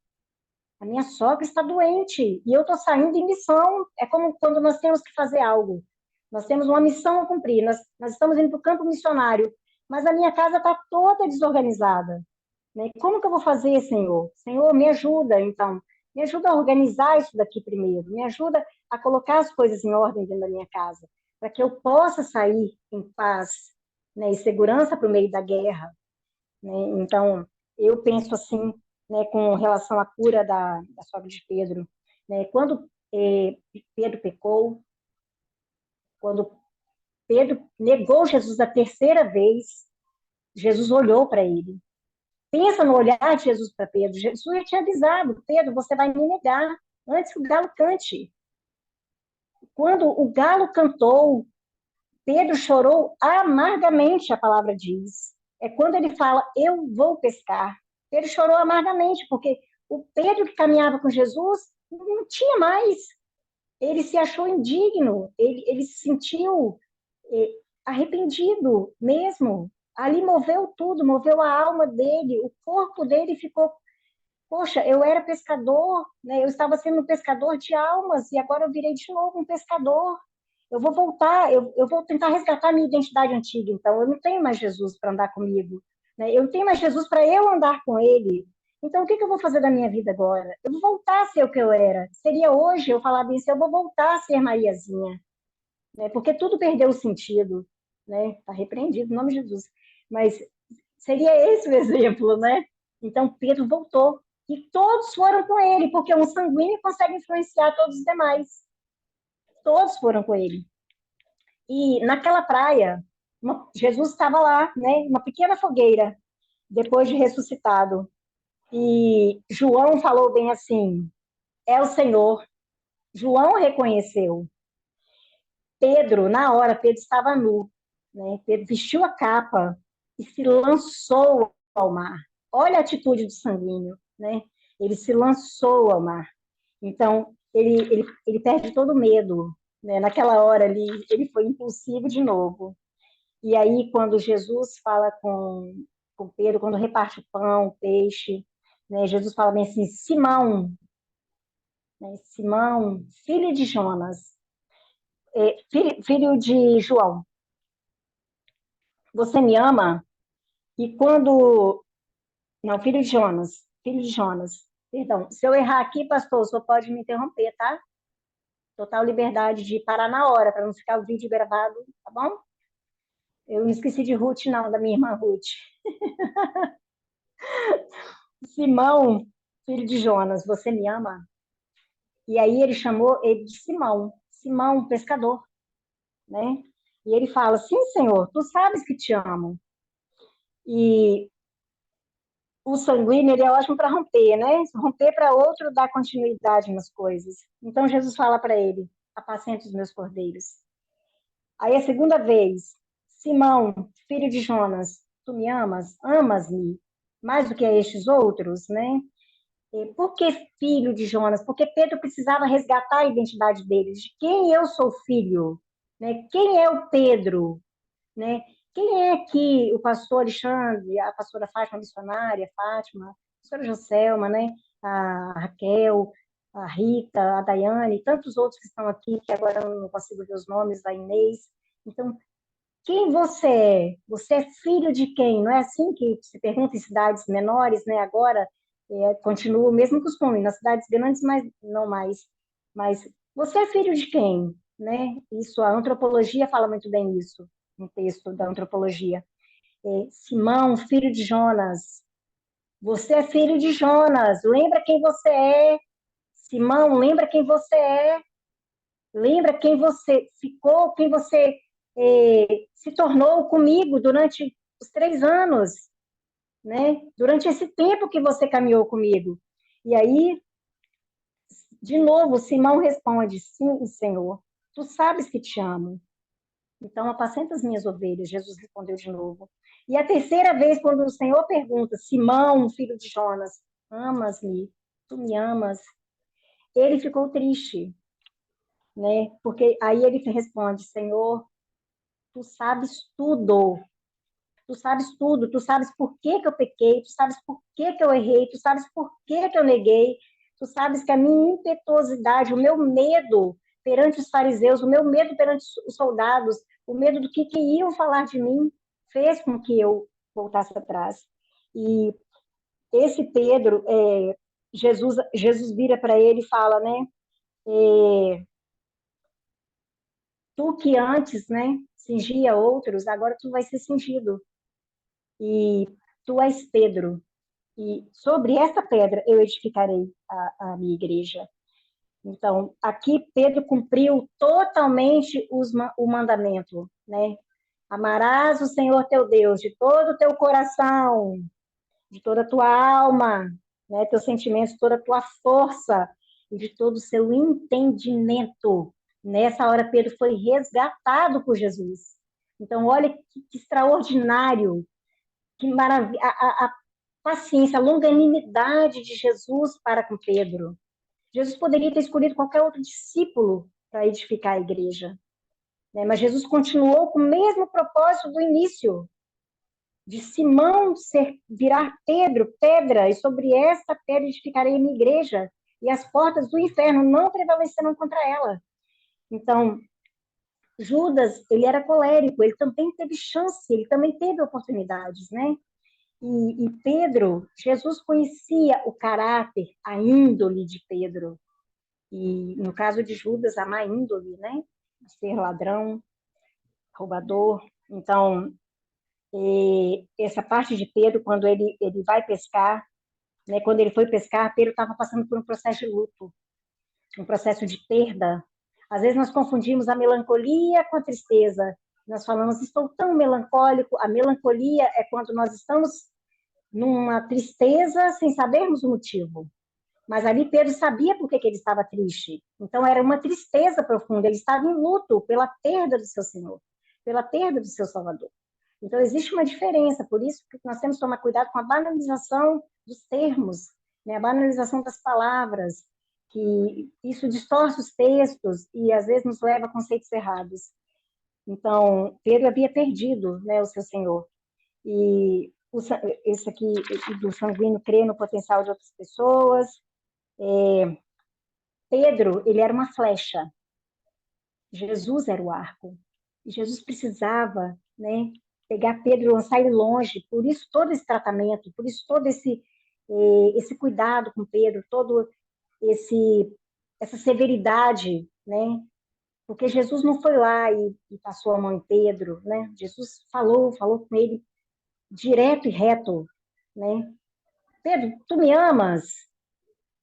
A minha sogra está doente e eu estou saindo em missão. É como quando nós temos que fazer algo. Nós temos uma missão a cumprir. Nós estamos indo para o campo missionário, mas a minha casa está toda desorganizada. Né? Como que eu vou fazer, Senhor? Senhor, me ajuda, então. Me ajuda a organizar isso daqui primeiro. Me ajuda a colocar as coisas em ordem dentro da minha casa, para que eu possa sair em paz, né, e segurança para o meio da guerra. Né? Então, eu penso assim, né, com relação à cura da sogra de Pedro. Né? Quando Pedro pecou, quando Pedro negou Jesus a terceira vez, Jesus olhou para ele. Pensa no olhar de Jesus para Pedro. Jesus já tinha avisado: Pedro, você vai me negar antes que o galo cante. Quando o galo cantou, Pedro chorou amargamente, a palavra diz. É quando ele fala: eu vou pescar. Pedro chorou amargamente, porque o Pedro que caminhava com Jesus não tinha mais. Ele se achou indigno, ele se sentiu eh, arrependido mesmo. Ali moveu tudo, moveu a alma dele, o corpo dele ficou. Poxa, eu era pescador, né? Eu estava sendo um pescador de almas e agora eu virei de novo um pescador. Eu vou voltar, eu vou tentar resgatar minha identidade antiga. Então, eu não tenho mais Jesus para andar comigo, né? Eu não tenho mais Jesus para eu andar com ele. Então, o que que eu vou fazer da minha vida agora? Eu vou voltar a ser o que eu era. Seria hoje eu falar bem assim, eu vou voltar a ser Mariazinha, né? Porque tudo perdeu o sentido, né? Está repreendido, em nome de Jesus. Mas seria esse o exemplo, né? Então Pedro voltou e todos foram com ele, porque um sanguíneo consegue influenciar todos os demais. Todos foram com ele. E naquela praia, Jesus estava lá, né? Uma pequena fogueira, depois de ressuscitado. E João falou bem assim: é o Senhor. João reconheceu. Pedro, na hora, Pedro estava nu, né? Pedro vestiu a capa e se lançou ao mar. Olha a atitude do sanguíneo, né? Ele se lançou ao mar. Então, ele perde todo o medo, né? Naquela hora ali, ele foi impulsivo de novo. E aí, quando Jesus fala com Pedro, quando reparte o pão, o peixe, né? Jesus fala bem assim, Simão, né? Simão, filho de Jonas, filho de João, você me ama? E quando. Não, filho de Jonas. Perdão, se eu errar aqui, pastor, o senhor pode me interromper, tá? Total liberdade de parar na hora, para não ficar o vídeo gravado, tá bom? Eu não esqueci de Ruth, não, da minha irmã Ruth. Simão, filho de Jonas, você me ama? E aí ele chamou ele de Simão, Simão, pescador, né? E ele fala: sim, Senhor, tu sabes que te amo. E o sanguíneo ele é ótimo para romper, né? Romper para outro dar continuidade nas coisas. Então Jesus fala para ele: apacenta os meus cordeiros. Aí a segunda vez, Simão, filho de Jonas, tu me amas? Amas-me mais do que a estes outros, né? E por que filho de Jonas? Porque Pedro precisava resgatar a identidade dele, de quem eu sou filho, né? Quem é o Pedro, né? Quem é aqui o pastor Alexandre, a pastora Fátima missionária, Fátima, a pastora Joselma, né? A Raquel. a Rita, a Daiane, e tantos outros que estão aqui, que agora eu não consigo ver os nomes, da Inês. Então, quem você é? Você é filho de quem? Não é assim que se pergunta em cidades menores, né? Agora, continua o mesmo costume, nas cidades grandes, mas não mais. Mas você é filho de quem? Né? Isso, a antropologia fala muito bem isso, um texto da antropologia. Simão, filho de Jonas. Você é filho de Jonas. Lembra quem você é. Simão, lembra quem você é. Lembra quem você ficou, quem você se tornou comigo durante os 3 anos, né? Durante esse tempo que você caminhou comigo. E aí, de novo, Simão responde: Sim, Senhor, tu sabes que te amo. Então, apacenta as minhas ovelhas. Jesus respondeu de novo. E a terceira vez, quando o Senhor pergunta: Simão, filho de Jonas, amas-me? Tu me amas? Ele ficou triste, né? Porque aí ele responde: Senhor, tu sabes tudo. Tu sabes tudo, tu sabes por que que eu pequei, tu sabes por que que eu errei, tu sabes por que que eu neguei, tu sabes que a minha impetuosidade, o meu medo perante os fariseus, o meu medo perante os soldados, o medo do que iam falar de mim, fez com que eu voltasse atrás. E esse Pedro, Jesus vira para ele e fala, né? Tu que antes, né, cingia outros, agora tu vai ser cingido. E tu és Pedro, e sobre essa pedra eu edificarei a minha igreja. Então, aqui Pedro cumpriu totalmente o mandamento, né? Amarás o Senhor teu Deus de todo o teu coração, de toda a tua alma, né? Teus sentimentos, toda a tua força e de todo o seu entendimento. Nessa hora, Pedro foi resgatado por Jesus. Então, olha que extraordinário, que maravilha, a paciência, a longanimidade de Jesus para com Pedro. Jesus poderia ter escolhido qualquer outro discípulo para edificar a igreja, né? Mas Jesus continuou com o mesmo propósito do início, de Simão virar Pedro, pedra, e sobre esta pedra edificarei a minha igreja, e as portas do inferno não prevalecerão contra ela. Então, Judas, ele era colérico, ele também teve chance, ele também teve oportunidades, né? E Pedro, Jesus conhecia o caráter, a índole de Pedro. E no caso de Judas, a má índole, né? Ser ladrão, roubador. Então, essa parte de Pedro, quando ele vai pescar, né? Quando ele foi pescar, Pedro estava passando por um processo de luto, um processo de perda. Às vezes nós confundimos a melancolia com a tristeza. Nós falamos, estou tão melancólico. A melancolia é quando nós estamos numa tristeza sem sabermos o motivo. Mas ali Pedro sabia por que ele estava triste. Então era uma tristeza profunda. Ele estava em luto pela perda do seu Senhor, pela perda do seu Salvador. Então existe uma diferença. Por isso que nós temos que tomar cuidado com a banalização dos termos, né? A banalização das palavras, que isso distorce os textos e às vezes nos leva a conceitos errados. Então Pedro havia perdido, né, o seu Senhor. E esse aqui do sanguíneo crê no potencial de outras pessoas. Pedro, ele era uma flecha. Jesus era o arco. E Jesus precisava, né, pegar Pedro e lançar ele longe. Por isso todo esse tratamento, por isso todo esse cuidado com Pedro, todo essa severidade, né? Porque Jesus não foi lá e passou a mão em Pedro, né? Jesus falou com ele direto e reto, né? Pedro, tu me amas,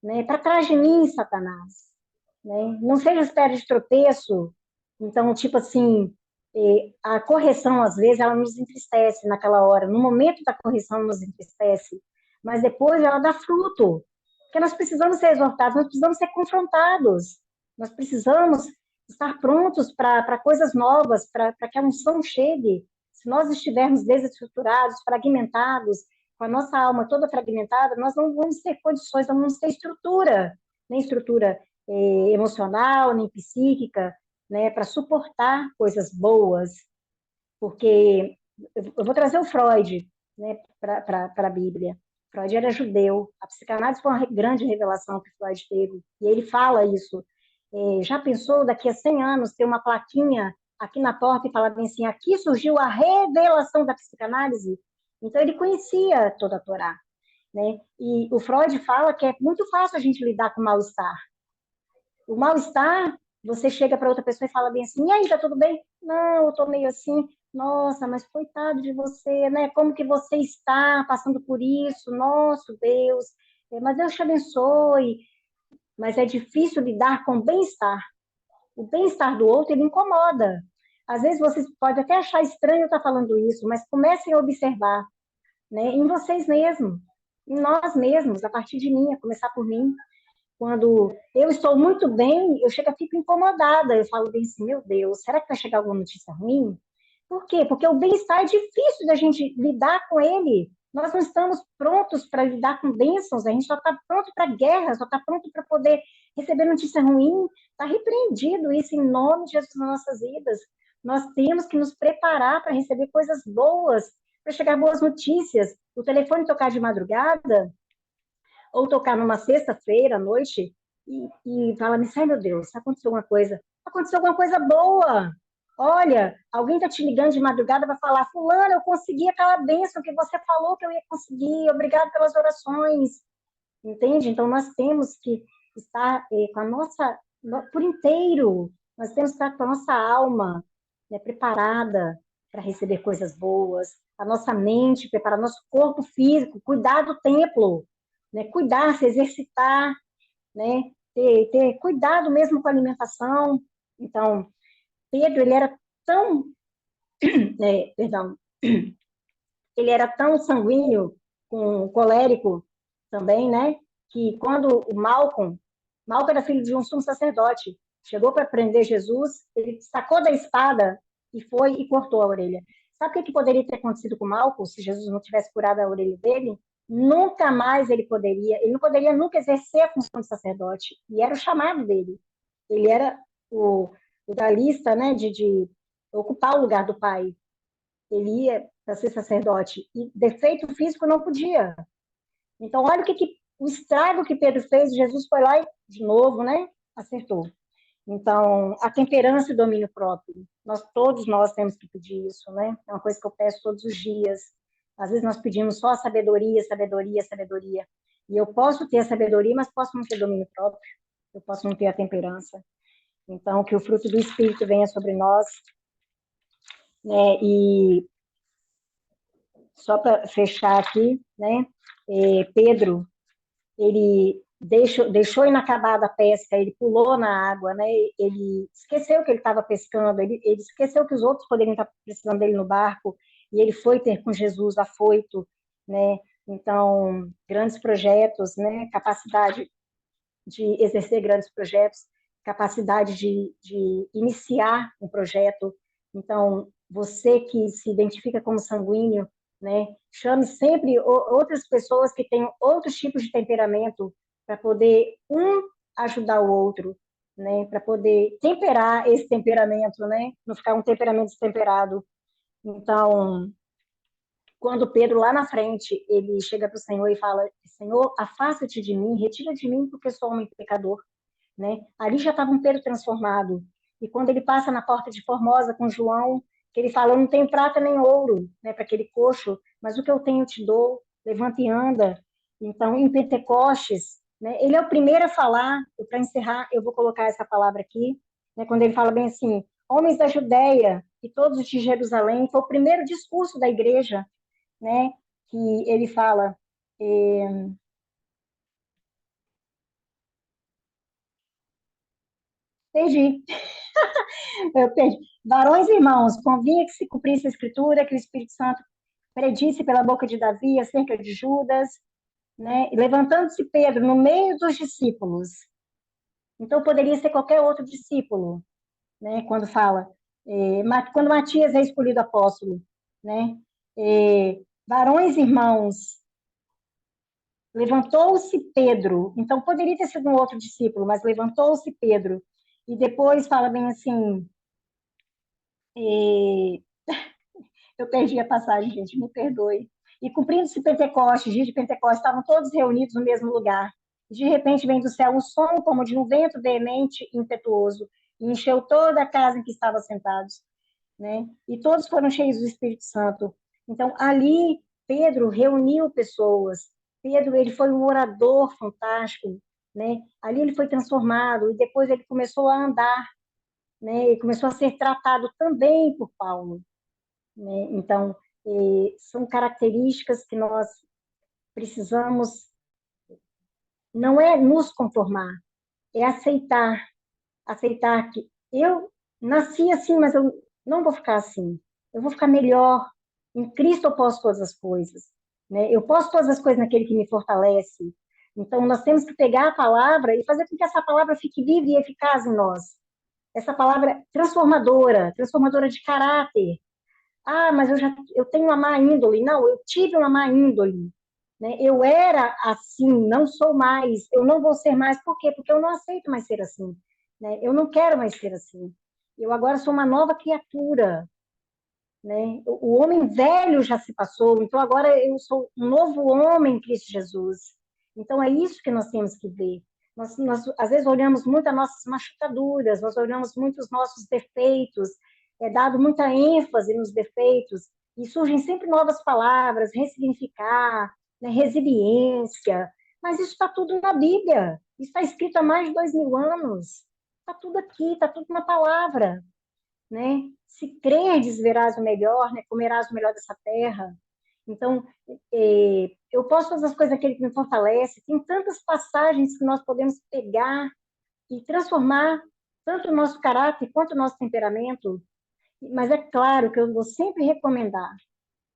né? Para trás de mim, Satanás, né? Não seja pedra de tropeço. Então, tipo assim, a correção, às vezes, ela nos entristece naquela hora. No momento da correção, nos entristece. Mas depois ela dá fruto. Porque nós precisamos ser exortados, nós precisamos ser confrontados. Nós precisamos estar prontos para coisas novas, para que a unção chegue. Se nós estivermos desestruturados, fragmentados, com a nossa alma toda fragmentada, nós não vamos ter condições, não vamos ter estrutura, nem estrutura emocional, nem psíquica, né, para suportar coisas boas, porque eu vou trazer o Freud, né, para a Bíblia. Freud era judeu. A psicanálise foi uma grande revelação que Freud teve. E ele fala isso. Já pensou daqui a 100 anos ter uma plaquinha aqui na porta e falar bem assim, aqui surgiu a revelação da psicanálise? Então ele conhecia toda a Torá, né? E o Freud fala que é muito fácil a gente lidar com o mal-estar. O mal-estar, você chega para outra pessoa e fala bem assim, e aí, tá tudo bem? Não, eu tô meio assim, nossa, mas coitado de você, né? Como que você está passando por isso? Nosso Deus, mas Deus te abençoe. Mas é difícil lidar com o bem-estar. O bem-estar do outro, ele incomoda. Às vezes vocês podem até achar estranho eu estar falando isso, mas comecem a observar, né? Em vocês mesmos, em nós mesmos, a partir de mim, a começar por mim. Quando eu estou muito bem, eu chego a ficar incomodada. Eu falo bem assim, meu Deus, será que vai chegar alguma notícia ruim? Por quê? Porque o bem-estar é difícil da gente lidar com ele. Nós não estamos prontos para lidar com bênçãos, a gente só está pronto para guerra, só está pronto para poder receber notícia ruim. Está repreendido isso em nome de Jesus nas nossas vidas. Nós temos que nos preparar para receber coisas boas, para chegar boas notícias. O telefone tocar de madrugada, ou tocar numa sexta-feira à noite e falar assim, ai meu Deus, aconteceu alguma coisa. Aconteceu alguma coisa boa. Olha, alguém está te ligando de madrugada para falar, fulano, eu consegui aquela bênção que você falou que eu ia conseguir, obrigado pelas orações. Entende? Então, nós temos que estar com a nossa, por inteiro, nós temos que estar com a nossa alma, né, preparada para receber coisas boas, a nossa mente preparar nosso corpo físico, cuidar do templo, né, cuidar, se exercitar, né, ter cuidado mesmo com a alimentação. Então, Pedro, ele era tão, perdão, ele era tão sanguíneo, colérico também, né? Que quando o Malcolm era filho de um sumo sacerdote, chegou para prender Jesus, ele sacou da espada e foi e cortou a orelha. Sabe o que poderia ter acontecido com Malcolm se Jesus não tivesse curado a orelha dele? Nunca mais ele não poderia nunca exercer a função de sacerdote, e era o chamado dele. Ele era o da lista, né, de ocupar o lugar do pai. Ele ia para ser sacerdote, e defeito físico não podia. Então, olha o estrago que Pedro fez, Jesus foi lá e, de novo, né, acertou. Então, a temperança e o domínio próprio, todos nós temos que pedir isso, né? É uma coisa que eu peço todos os dias. Às vezes nós pedimos só sabedoria, sabedoria, sabedoria. E eu posso ter a sabedoria, mas posso não ter domínio próprio. Eu posso não ter a temperança. Então, que o fruto do Espírito venha sobre nós, né? E só para fechar aqui, né? Pedro, ele deixou inacabada a pesca, ele pulou na água, né? Ele esqueceu que ele estava pescando, ele esqueceu que os outros poderiam estar precisando dele no barco, e ele foi ter com Jesus afoito, né? Então, grandes projetos, né? Capacidade de exercer grandes projetos, capacidade de iniciar um projeto. Então, você que se identifica como sanguíneo, né, chame sempre outras pessoas que tenham outros tipos de temperamento para poder ajudar o outro, né, para poder temperar esse temperamento, né, não ficar um temperamento destemperado. Então, quando Pedro, lá na frente, ele chega para o Senhor e fala, Senhor, afasta-te de mim, retira de mim, porque sou homem pecador, né? Ali já estava um Pedro transformado. E quando ele passa na porta de Formosa com João, que ele fala, eu não tenho prata nem ouro, né, para aquele coxo, mas o que eu tenho eu te dou, levanta e anda. Então, em Pentecostes, né, ele é o primeiro a falar, e para encerrar, eu vou colocar essa palavra aqui, né, quando ele fala bem assim, homens da Judéia e todos de Jerusalém, foi o primeiro discurso da igreja, né, que ele fala, perdi, eu perdi. Varões e irmãos, convinha que se cumprisse a escritura, que o Espírito Santo predisse pela boca de Davi acerca de Judas, né, e levantando-se Pedro no meio dos discípulos. Então poderia ser qualquer outro discípulo, né, quando fala, quando Matias é escolhido apóstolo, né, varões e irmãos, levantou-se Pedro, então poderia ter sido um outro discípulo, mas levantou-se Pedro, e depois fala bem assim, eu perdi a passagem, gente, me perdoe. E cumprindo-se Pentecostes, dia de Pentecostes, estavam todos reunidos no mesmo lugar. De repente vem do céu um som como de um vento veemente e impetuoso, e encheu toda a casa em que estavam sentados, né? E todos foram cheios do Espírito Santo. Então, ali, Pedro reuniu pessoas. Pedro, ele foi um orador fantástico, né? Ali ele foi transformado, e depois ele começou a andar, né? E começou a ser tratado também por Paulo, né? Então, são características que nós precisamos, não é nos conformar, é aceitar que eu nasci assim, mas eu não vou ficar assim. Eu vou ficar melhor. Em Cristo eu posso todas as coisas, né? Eu posso todas as coisas naquele que me fortalece. Então, nós temos que pegar a palavra e fazer com que essa palavra fique viva e eficaz em nós. Essa palavra transformadora, transformadora de caráter. Ah, mas eu tenho uma má índole. Não, eu tive uma má índole, né? Eu era assim, não sou mais, eu não vou ser mais. Por quê? Porque eu não aceito mais ser assim, né? Eu não quero mais ser assim. Eu agora sou uma nova criatura, né? O homem velho já se passou, então agora eu sou um novo homem em Cristo Jesus. Então é isso que nós temos que ver. Nós às vezes olhamos muito as nossas machucaduras, nós olhamos muito os nossos defeitos, é dado muita ênfase nos defeitos, e surgem sempre novas palavras, ressignificar, né, resiliência, mas isso está tudo na Bíblia, isso está escrito há mais de 2000 anos, está tudo aqui, está tudo na palavra, né? Se creres, verás o melhor, né? Comerás o melhor dessa terra. Então, eu posso todas as coisas daquele que me fortalece. Tem tantas passagens que nós podemos pegar e transformar tanto o nosso caráter quanto o nosso temperamento. Mas é claro que eu vou sempre recomendar,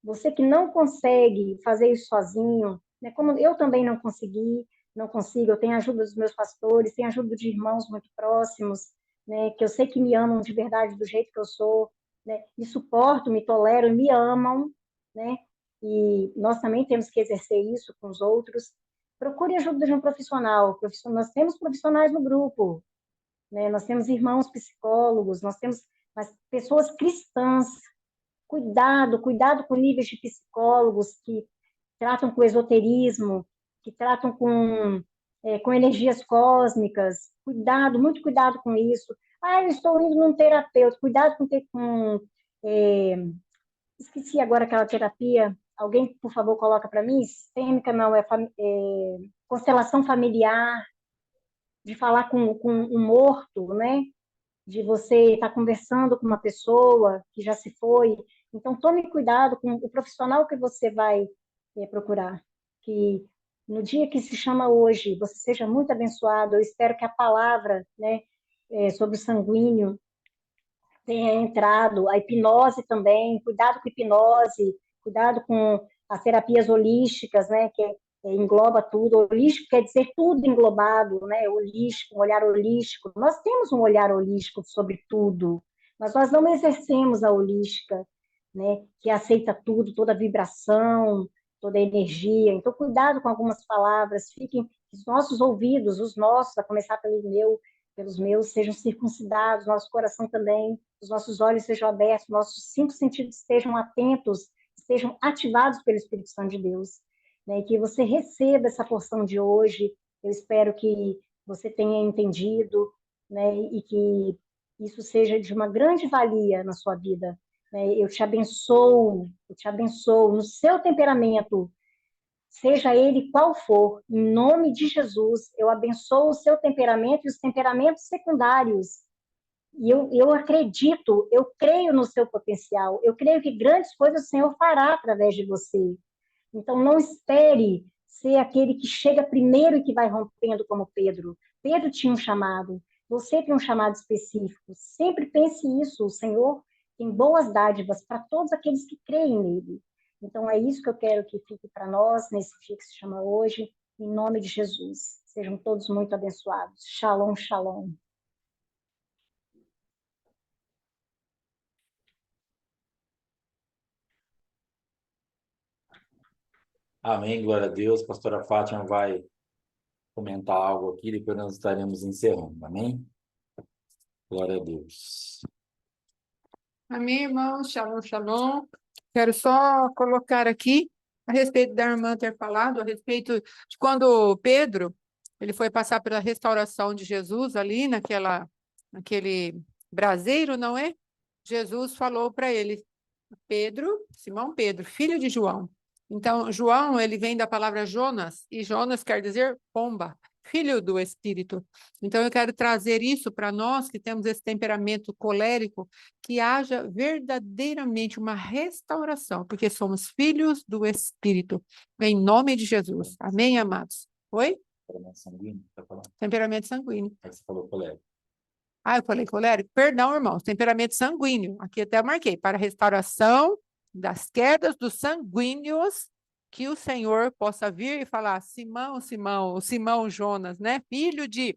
você que não consegue fazer isso sozinho, né? Como eu também não consegui, não consigo, eu tenho a ajuda dos meus pastores, tenho a ajuda de irmãos muito próximos, né? Que eu sei que me amam de verdade do jeito que eu sou, né? Me suportam, me toleram, me amam, né? E nós também temos que exercer isso com os outros. Procure a ajuda de um profissional. Nós temos profissionais no grupo, né? Nós temos irmãos psicólogos, nós temos mas pessoas cristãs. Cuidado com níveis de psicólogos que tratam com esoterismo, que tratam com energias cósmicas. Cuidado, muito cuidado com isso. Ah, eu estou indo num terapeuta. Cuidado com é, esqueci agora aquela terapia. Alguém, por favor, coloca para mim? Sistêmica, não, constelação familiar, de falar com um morto, né? De você estar conversando com uma pessoa que já se foi. Então, tome cuidado com o profissional que você vai procurar. Que no dia que se chama hoje, você seja muito abençoado. Eu espero que a palavra, né, sobre o sanguíneo tenha entrado, a hipnose também, cuidado com a hipnose, cuidado com as terapias holísticas, né, que engloba tudo. Holístico quer dizer tudo englobado, né, holístico, um olhar holístico. Nós temos um olhar holístico sobre tudo, mas nós não exercemos a holística, né, que aceita tudo, toda vibração, toda energia. Então, cuidado com algumas palavras, fiquem os nossos ouvidos, os nossos, a começar pelos meus, sejam circuncidados, nosso coração também, os nossos olhos sejam abertos, nossos 5 sentidos estejam atentos, estejam ativados pelo Espírito Santo de Deus, né? E que você receba essa porção de hoje. Eu espero que você tenha entendido, né? E que isso seja de uma grande valia na sua vida, né? Eu te abençoo no seu temperamento, seja ele qual for, em nome de Jesus, eu abençoo o seu temperamento e os temperamentos secundários. E eu acredito, eu creio no seu potencial, eu creio que grandes coisas o Senhor fará através de você. Então, não espere ser aquele que chega primeiro e que vai rompendo como Pedro. Pedro tinha um chamado, você tem um chamado específico. Sempre pense isso, o Senhor tem boas dádivas para todos aqueles que creem nele. Então, é isso que eu quero que fique para nós nesse dia que se chama hoje, em nome de Jesus. Sejam todos muito abençoados. Shalom, shalom. Amém, glória a Deus. Pastora Fátima vai comentar algo aqui, depois nós estaremos encerrando. Amém? Glória a Deus. Amém, irmãos. Shalom, shalom. Quero só colocar aqui a respeito da irmã ter falado, a respeito de quando Pedro, ele foi passar pela restauração de Jesus ali naquele braseiro, não é? Jesus falou para ele, Pedro, Simão Pedro, filho de João. Então, João, ele vem da palavra Jonas, e Jonas quer dizer pomba, filho do Espírito. Então, eu quero trazer isso para nós que temos esse temperamento colérico, que haja verdadeiramente uma restauração, porque somos filhos do Espírito, em nome de Jesus. Amém, amados? Oi? Temperamento sanguíneo, tá falando? Temperamento sanguíneo. Aí você falou colérico. Ah, eu falei colérico? Perdão, irmãos, temperamento sanguíneo. Aqui até marquei, para restauração das quedas dos sanguíneos, que o Senhor possa vir e falar, Simão Jonas, né? Filho de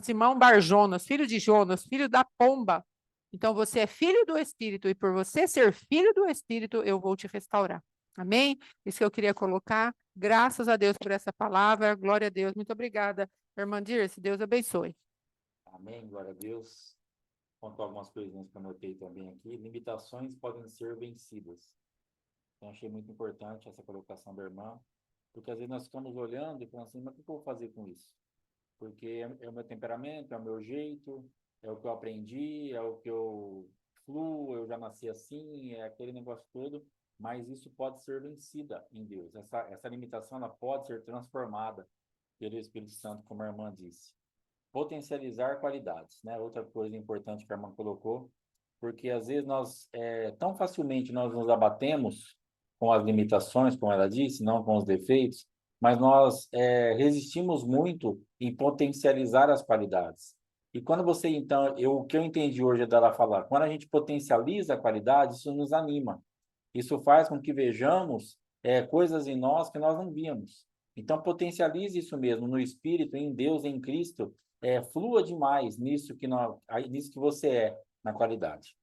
Simão Barjonas, filho de Jonas, filho da pomba. Então, você é filho do Espírito, e por você ser filho do Espírito, eu vou te restaurar. Amém? Isso que eu queria colocar. Graças a Deus por essa palavra. Glória a Deus. Muito obrigada, irmã Dirce. Deus abençoe. Amém, glória a Deus. Conto algumas coisinhas que eu anotei também aqui. Limitações podem ser vencidas. Então, achei muito importante essa colocação da irmã, porque às vezes nós ficamos olhando e falando assim, mas o que eu vou fazer com isso? Porque é o meu temperamento, é o meu jeito, é o que eu aprendi, é o que eu fluo, eu já nasci assim, é aquele negócio todo, mas isso pode ser vencida em Deus. Essa limitação, ela pode ser transformada pelo Espírito Santo, como a irmã disse. Potencializar qualidades, né? Outra coisa importante que a irmã colocou, porque às vezes tão facilmente nós nos abatemos com as limitações, como ela disse, não com os defeitos, mas nós resistimos muito em potencializar as qualidades. E quando você, então, o que eu entendi hoje é dela falar, quando a gente potencializa a qualidade, isso nos anima. Isso faz com que vejamos coisas em nós que nós não víamos. Então, potencialize isso mesmo no Espírito, em Deus, em Cristo, flua demais nisso nisso que você é, na qualidade.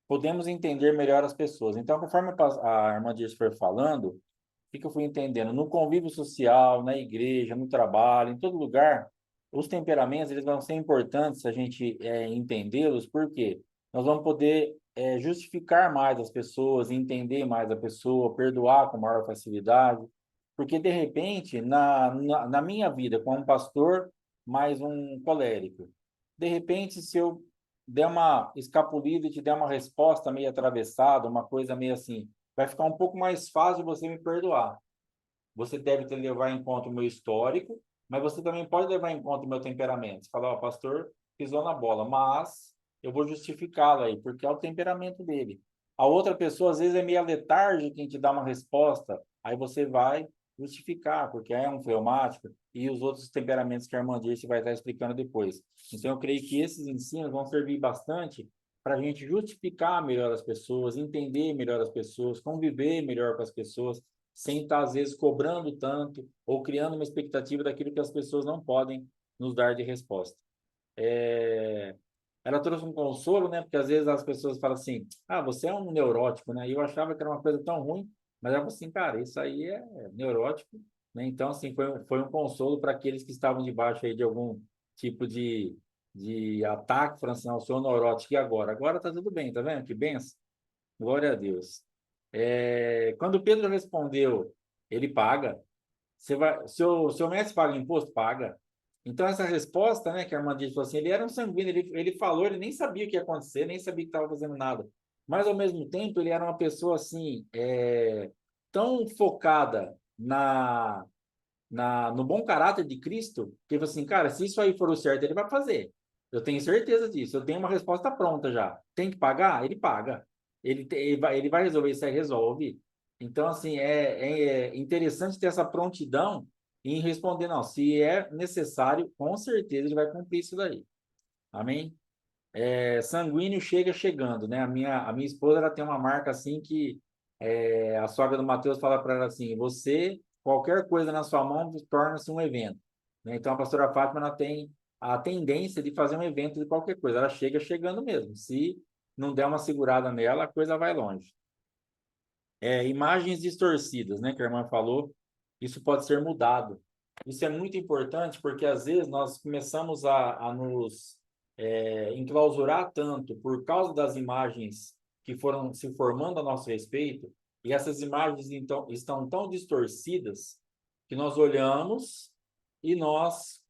Podemos entender melhor as pessoas. Então, conforme a irmã Dirce foi falando, o que eu fui entendendo? No convívio social, na igreja, no trabalho, em todo lugar, os temperamentos eles vão ser importantes a gente entendê-los, porque nós vamos poder justificar mais as pessoas, entender mais a pessoa, perdoar com maior facilidade, porque, de repente, na minha vida, como pastor, mais um colérico, de repente, se eu der uma escapulida e te der uma resposta meio atravessada, uma coisa meio assim, vai ficar um pouco mais fácil de você me perdoar. Você deve levar em conta o meu histórico, mas você também pode levar em conta o meu temperamento. Você fala, ó, pastor pisou na bola, mas eu vou justificá-lo aí, porque é o temperamento dele. A outra pessoa, às vezes, é meio letárgica em te dar uma resposta, aí você vai justificar, porque é um fleumático, e os outros temperamentos que a irmã disse vai estar explicando depois. Então, eu creio que esses ensinos vão servir bastante para a gente justificar melhor as pessoas, entender melhor as pessoas, conviver melhor com as pessoas, sem estar, às vezes, cobrando tanto ou criando uma expectativa daquilo que as pessoas não podem nos dar de resposta. Ela trouxe um consolo, né? Porque às vezes as pessoas falam assim, você é um neurótico, né? E eu achava que era uma coisa tão ruim, mas ela falou assim, cara, isso aí é neurótico, né? Então, assim, foi um consolo para aqueles que estavam debaixo aí de algum tipo de ataque, falando assim, não, eu sou neurótico, e agora? Agora tá tudo bem, tá vendo? Que benção. Glória a Deus. Quando Pedro respondeu, ele paga. Seu mestre paga imposto? Paga. Então, essa resposta, né, que a irmã disse, falou assim, ele era um sanguíneo, ele falou, ele nem sabia o que ia acontecer, nem sabia que estava fazendo nada. Mas, ao mesmo tempo, ele era uma pessoa, assim, tão focada no bom caráter de Cristo, que ele falou assim, cara, se isso aí for o certo, ele vai fazer. Eu tenho certeza disso, eu tenho uma resposta pronta já. Tem que pagar? Ele paga. Ele vai resolver isso aí, resolve. Então, assim, é interessante ter essa prontidão em responder, não, se é necessário, com certeza ele vai cumprir isso daí. Amém? Sanguíneo chegando, né? A minha esposa, ela tem uma marca assim que a sogra do Mateus fala para ela assim, qualquer coisa na sua mão torna-se um evento. Né? Então, a pastora Fátima, ela tem a tendência de fazer um evento de qualquer coisa. Ela chegando mesmo. Se não der uma segurada nela, a coisa vai longe. Imagens distorcidas, né, que a irmã falou, isso pode ser mudado. Isso é muito importante porque, às vezes, nós começamos a nos enclausurar tanto por causa das imagens que foram se formando a nosso respeito, e essas imagens então estão tão distorcidas que nós olhamos e nós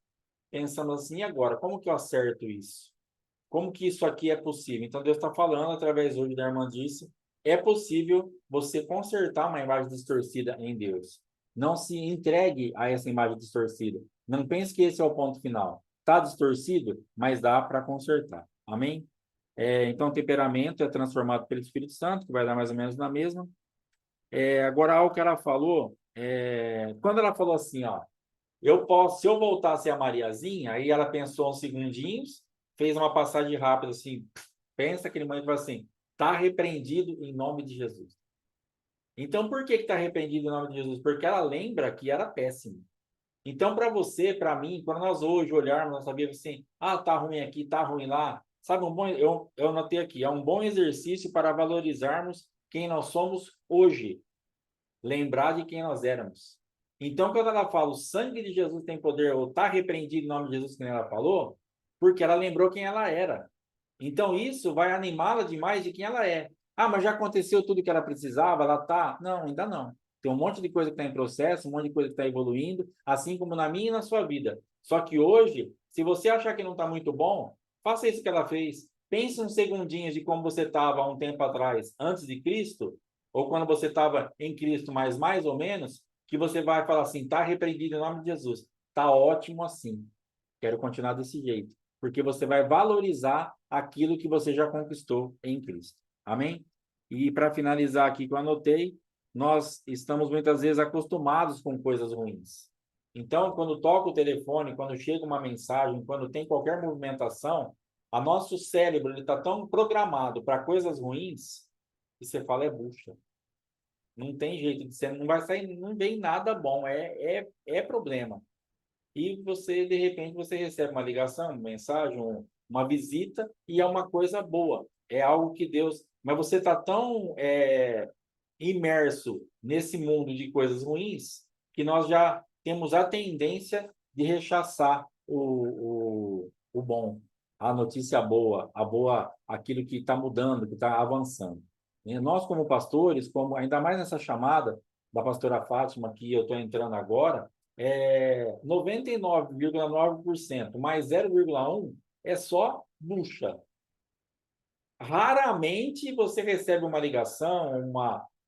pensamos assim, e agora, como que eu acerto isso? Como que isso aqui é possível? Então Deus está falando através hoje da irmã disse, é possível você consertar uma imagem distorcida em Deus. Não se entregue a essa imagem distorcida. Não pense que esse é o ponto final. Está distorcido, mas dá para consertar. Amém? Então, o temperamento é transformado pelo Espírito Santo, que vai dar mais ou menos na mesma. Agora, algo que ela falou, quando ela falou assim, ó, eu posso, se eu voltasse a Mariazinha, aí ela pensou uns segundinhos, fez uma passagem rápida assim, pensa aquele momento e fala assim, está repreendido em nome de Jesus. Então, por que está repreendido em nome de Jesus? Porque ela lembra que era péssimo. Então, para você, para mim, quando nós hoje olharmos, nós sabemos assim, tá ruim aqui, tá ruim lá. Sabe, eu anotei aqui, é um bom exercício para valorizarmos quem nós somos hoje. Lembrar de quem nós éramos. Então, quando ela fala, o sangue de Jesus tem poder, ou está repreendido em nome de Jesus, como ela falou, porque ela lembrou quem ela era. Então, isso vai animá-la demais de quem ela é. Mas já aconteceu tudo que ela precisava, ela está... Não, ainda não. Tem um monte de coisa que está em processo, um monte de coisa que está evoluindo, assim como na minha e na sua vida. Só que hoje, se você achar que não está muito bom, faça isso que ela fez. Pense uns segundinhos de como você estava há um tempo atrás, antes de Cristo, ou quando você estava em Cristo, mas mais ou menos, que você vai falar assim, está repreendido em nome de Jesus. Está ótimo assim. Quero continuar desse jeito. Porque você vai valorizar aquilo que você já conquistou em Cristo. Amém? E para finalizar aqui que eu anotei, nós estamos muitas vezes acostumados com coisas ruins. Então, quando toca o telefone, quando chega uma mensagem, quando tem qualquer movimentação, a nosso cérebro está tão programado para coisas ruins que você fala é bucha. Não tem jeito de ser, não vai sair, não vem nada bom, é problema. E você, de repente, você recebe uma ligação, uma mensagem, uma visita, e é uma coisa boa. É algo que Deus... Mas você está tão imerso nesse mundo de coisas ruins que nós já temos a tendência de rechaçar o bom, a notícia boa, aquilo que está mudando, que está avançando. E nós, como pastores, como ainda mais nessa chamada da pastora Fátima, que eu estou entrando agora, 99,9% mais 0,1% é só bucha. Raramente você recebe uma ligação, um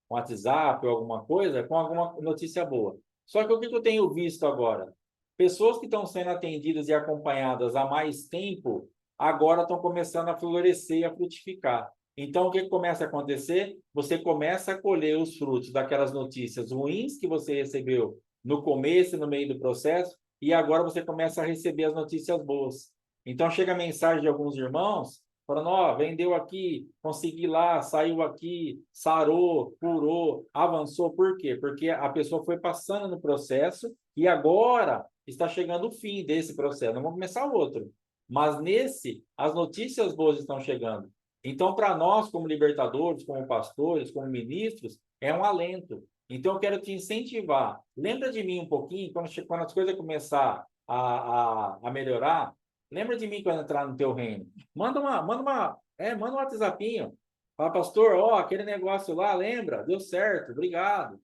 WhatsApp ou alguma coisa com alguma notícia boa. Só que o que eu tenho visto agora? Pessoas que estão sendo atendidas e acompanhadas há mais tempo, agora estão começando a florescer e a frutificar. Então, o que começa a acontecer? Você começa a colher os frutos daquelas notícias ruins que você recebeu no começo e no meio do processo, e agora você começa a receber as notícias boas. Então, chega a mensagem de alguns irmãos falando, vendeu aqui, consegui lá, saiu aqui, sarou, curou, avançou. Por quê? Porque a pessoa foi passando no processo e agora está chegando o fim desse processo. Não vamos começar o outro. Mas nesse, as notícias boas estão chegando. Então, para nós, como libertadores, como pastores, como ministros, é um alento. Então, eu quero te incentivar. Lembra de mim um pouquinho, quando as coisas começar a melhorar, lembra de mim quando entrar no teu reino. Manda um WhatsAppinho. Fala, pastor, aquele negócio lá, lembra? Deu certo, obrigado.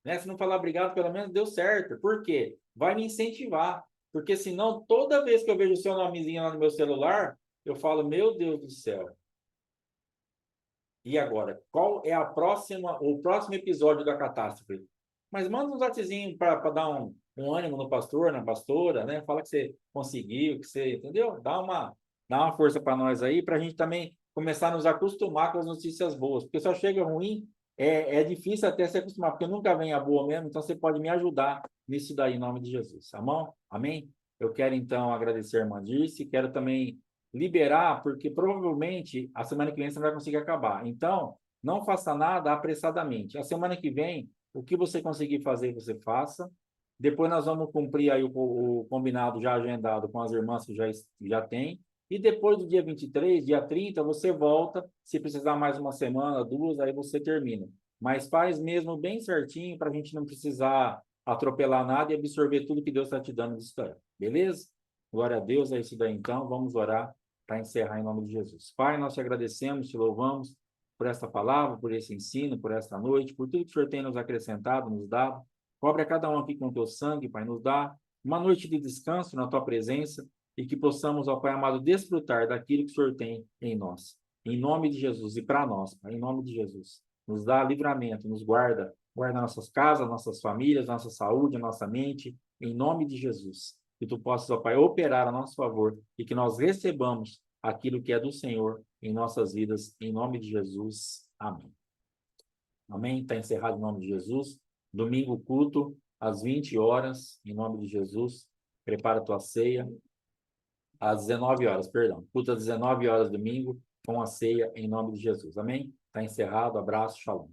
Né? Se não falar obrigado, pelo menos deu certo. Por quê? Vai me incentivar. Porque senão, toda vez que eu vejo o seu nomezinho lá no meu celular, eu falo, meu Deus do céu. E agora? Qual é o próximo episódio da catástrofe? Mas manda um WhatsAppzinho para dar um ânimo no pastor, na pastora, né? Fala que você conseguiu, que você, entendeu? Dá uma força para nós aí, para a gente também começar a nos acostumar com as notícias boas. Porque só chega ruim, é difícil até se acostumar, porque nunca vem a boa mesmo, então você pode me ajudar nisso daí, em nome de Jesus. Amém? Eu quero, então, agradecer a irmã Dirce, quero também liberar, porque provavelmente a semana que vem você não vai conseguir acabar. Então, não faça nada apressadamente. A semana que vem, o que você conseguir fazer, você faça. Depois nós vamos cumprir aí o combinado já agendado com as irmãs que já tem. E depois do dia 23, dia 30, você volta. Se precisar mais uma semana, duas, aí você termina. Mas faz mesmo bem certinho para a gente não precisar atropelar nada e absorver tudo que Deus está te dando de história. Beleza? Glória a Deus, é isso daí então. Vamos orar para encerrar em nome de Jesus. Pai, nós te agradecemos, te louvamos por esta palavra, por esse ensino, por esta noite, por tudo que o Senhor tem nos acrescentado, nos dado. Cobre a cada um aqui com o teu sangue, Pai, nos dá uma noite de descanso na tua presença e que possamos, ó Pai amado, desfrutar daquilo que o Senhor tem em nós. Em nome de Jesus e para nós, Pai, em nome de Jesus. Nos dá livramento, nos guarda, guarda nossas casas, nossas famílias, nossa saúde, nossa mente, em nome de Jesus. Que tu possas, ó Pai, operar a nosso favor e que nós recebamos aquilo que é do Senhor em nossas vidas, em nome de Jesus. Amém. Amém? Está encerrado em nome de Jesus. Domingo culto, às 20 horas, em nome de Jesus. Prepara a tua ceia. Às 19 horas, perdão. Culto às 19 horas, domingo, com a ceia, em nome de Jesus. Amém? Está encerrado. Abraço, shalom.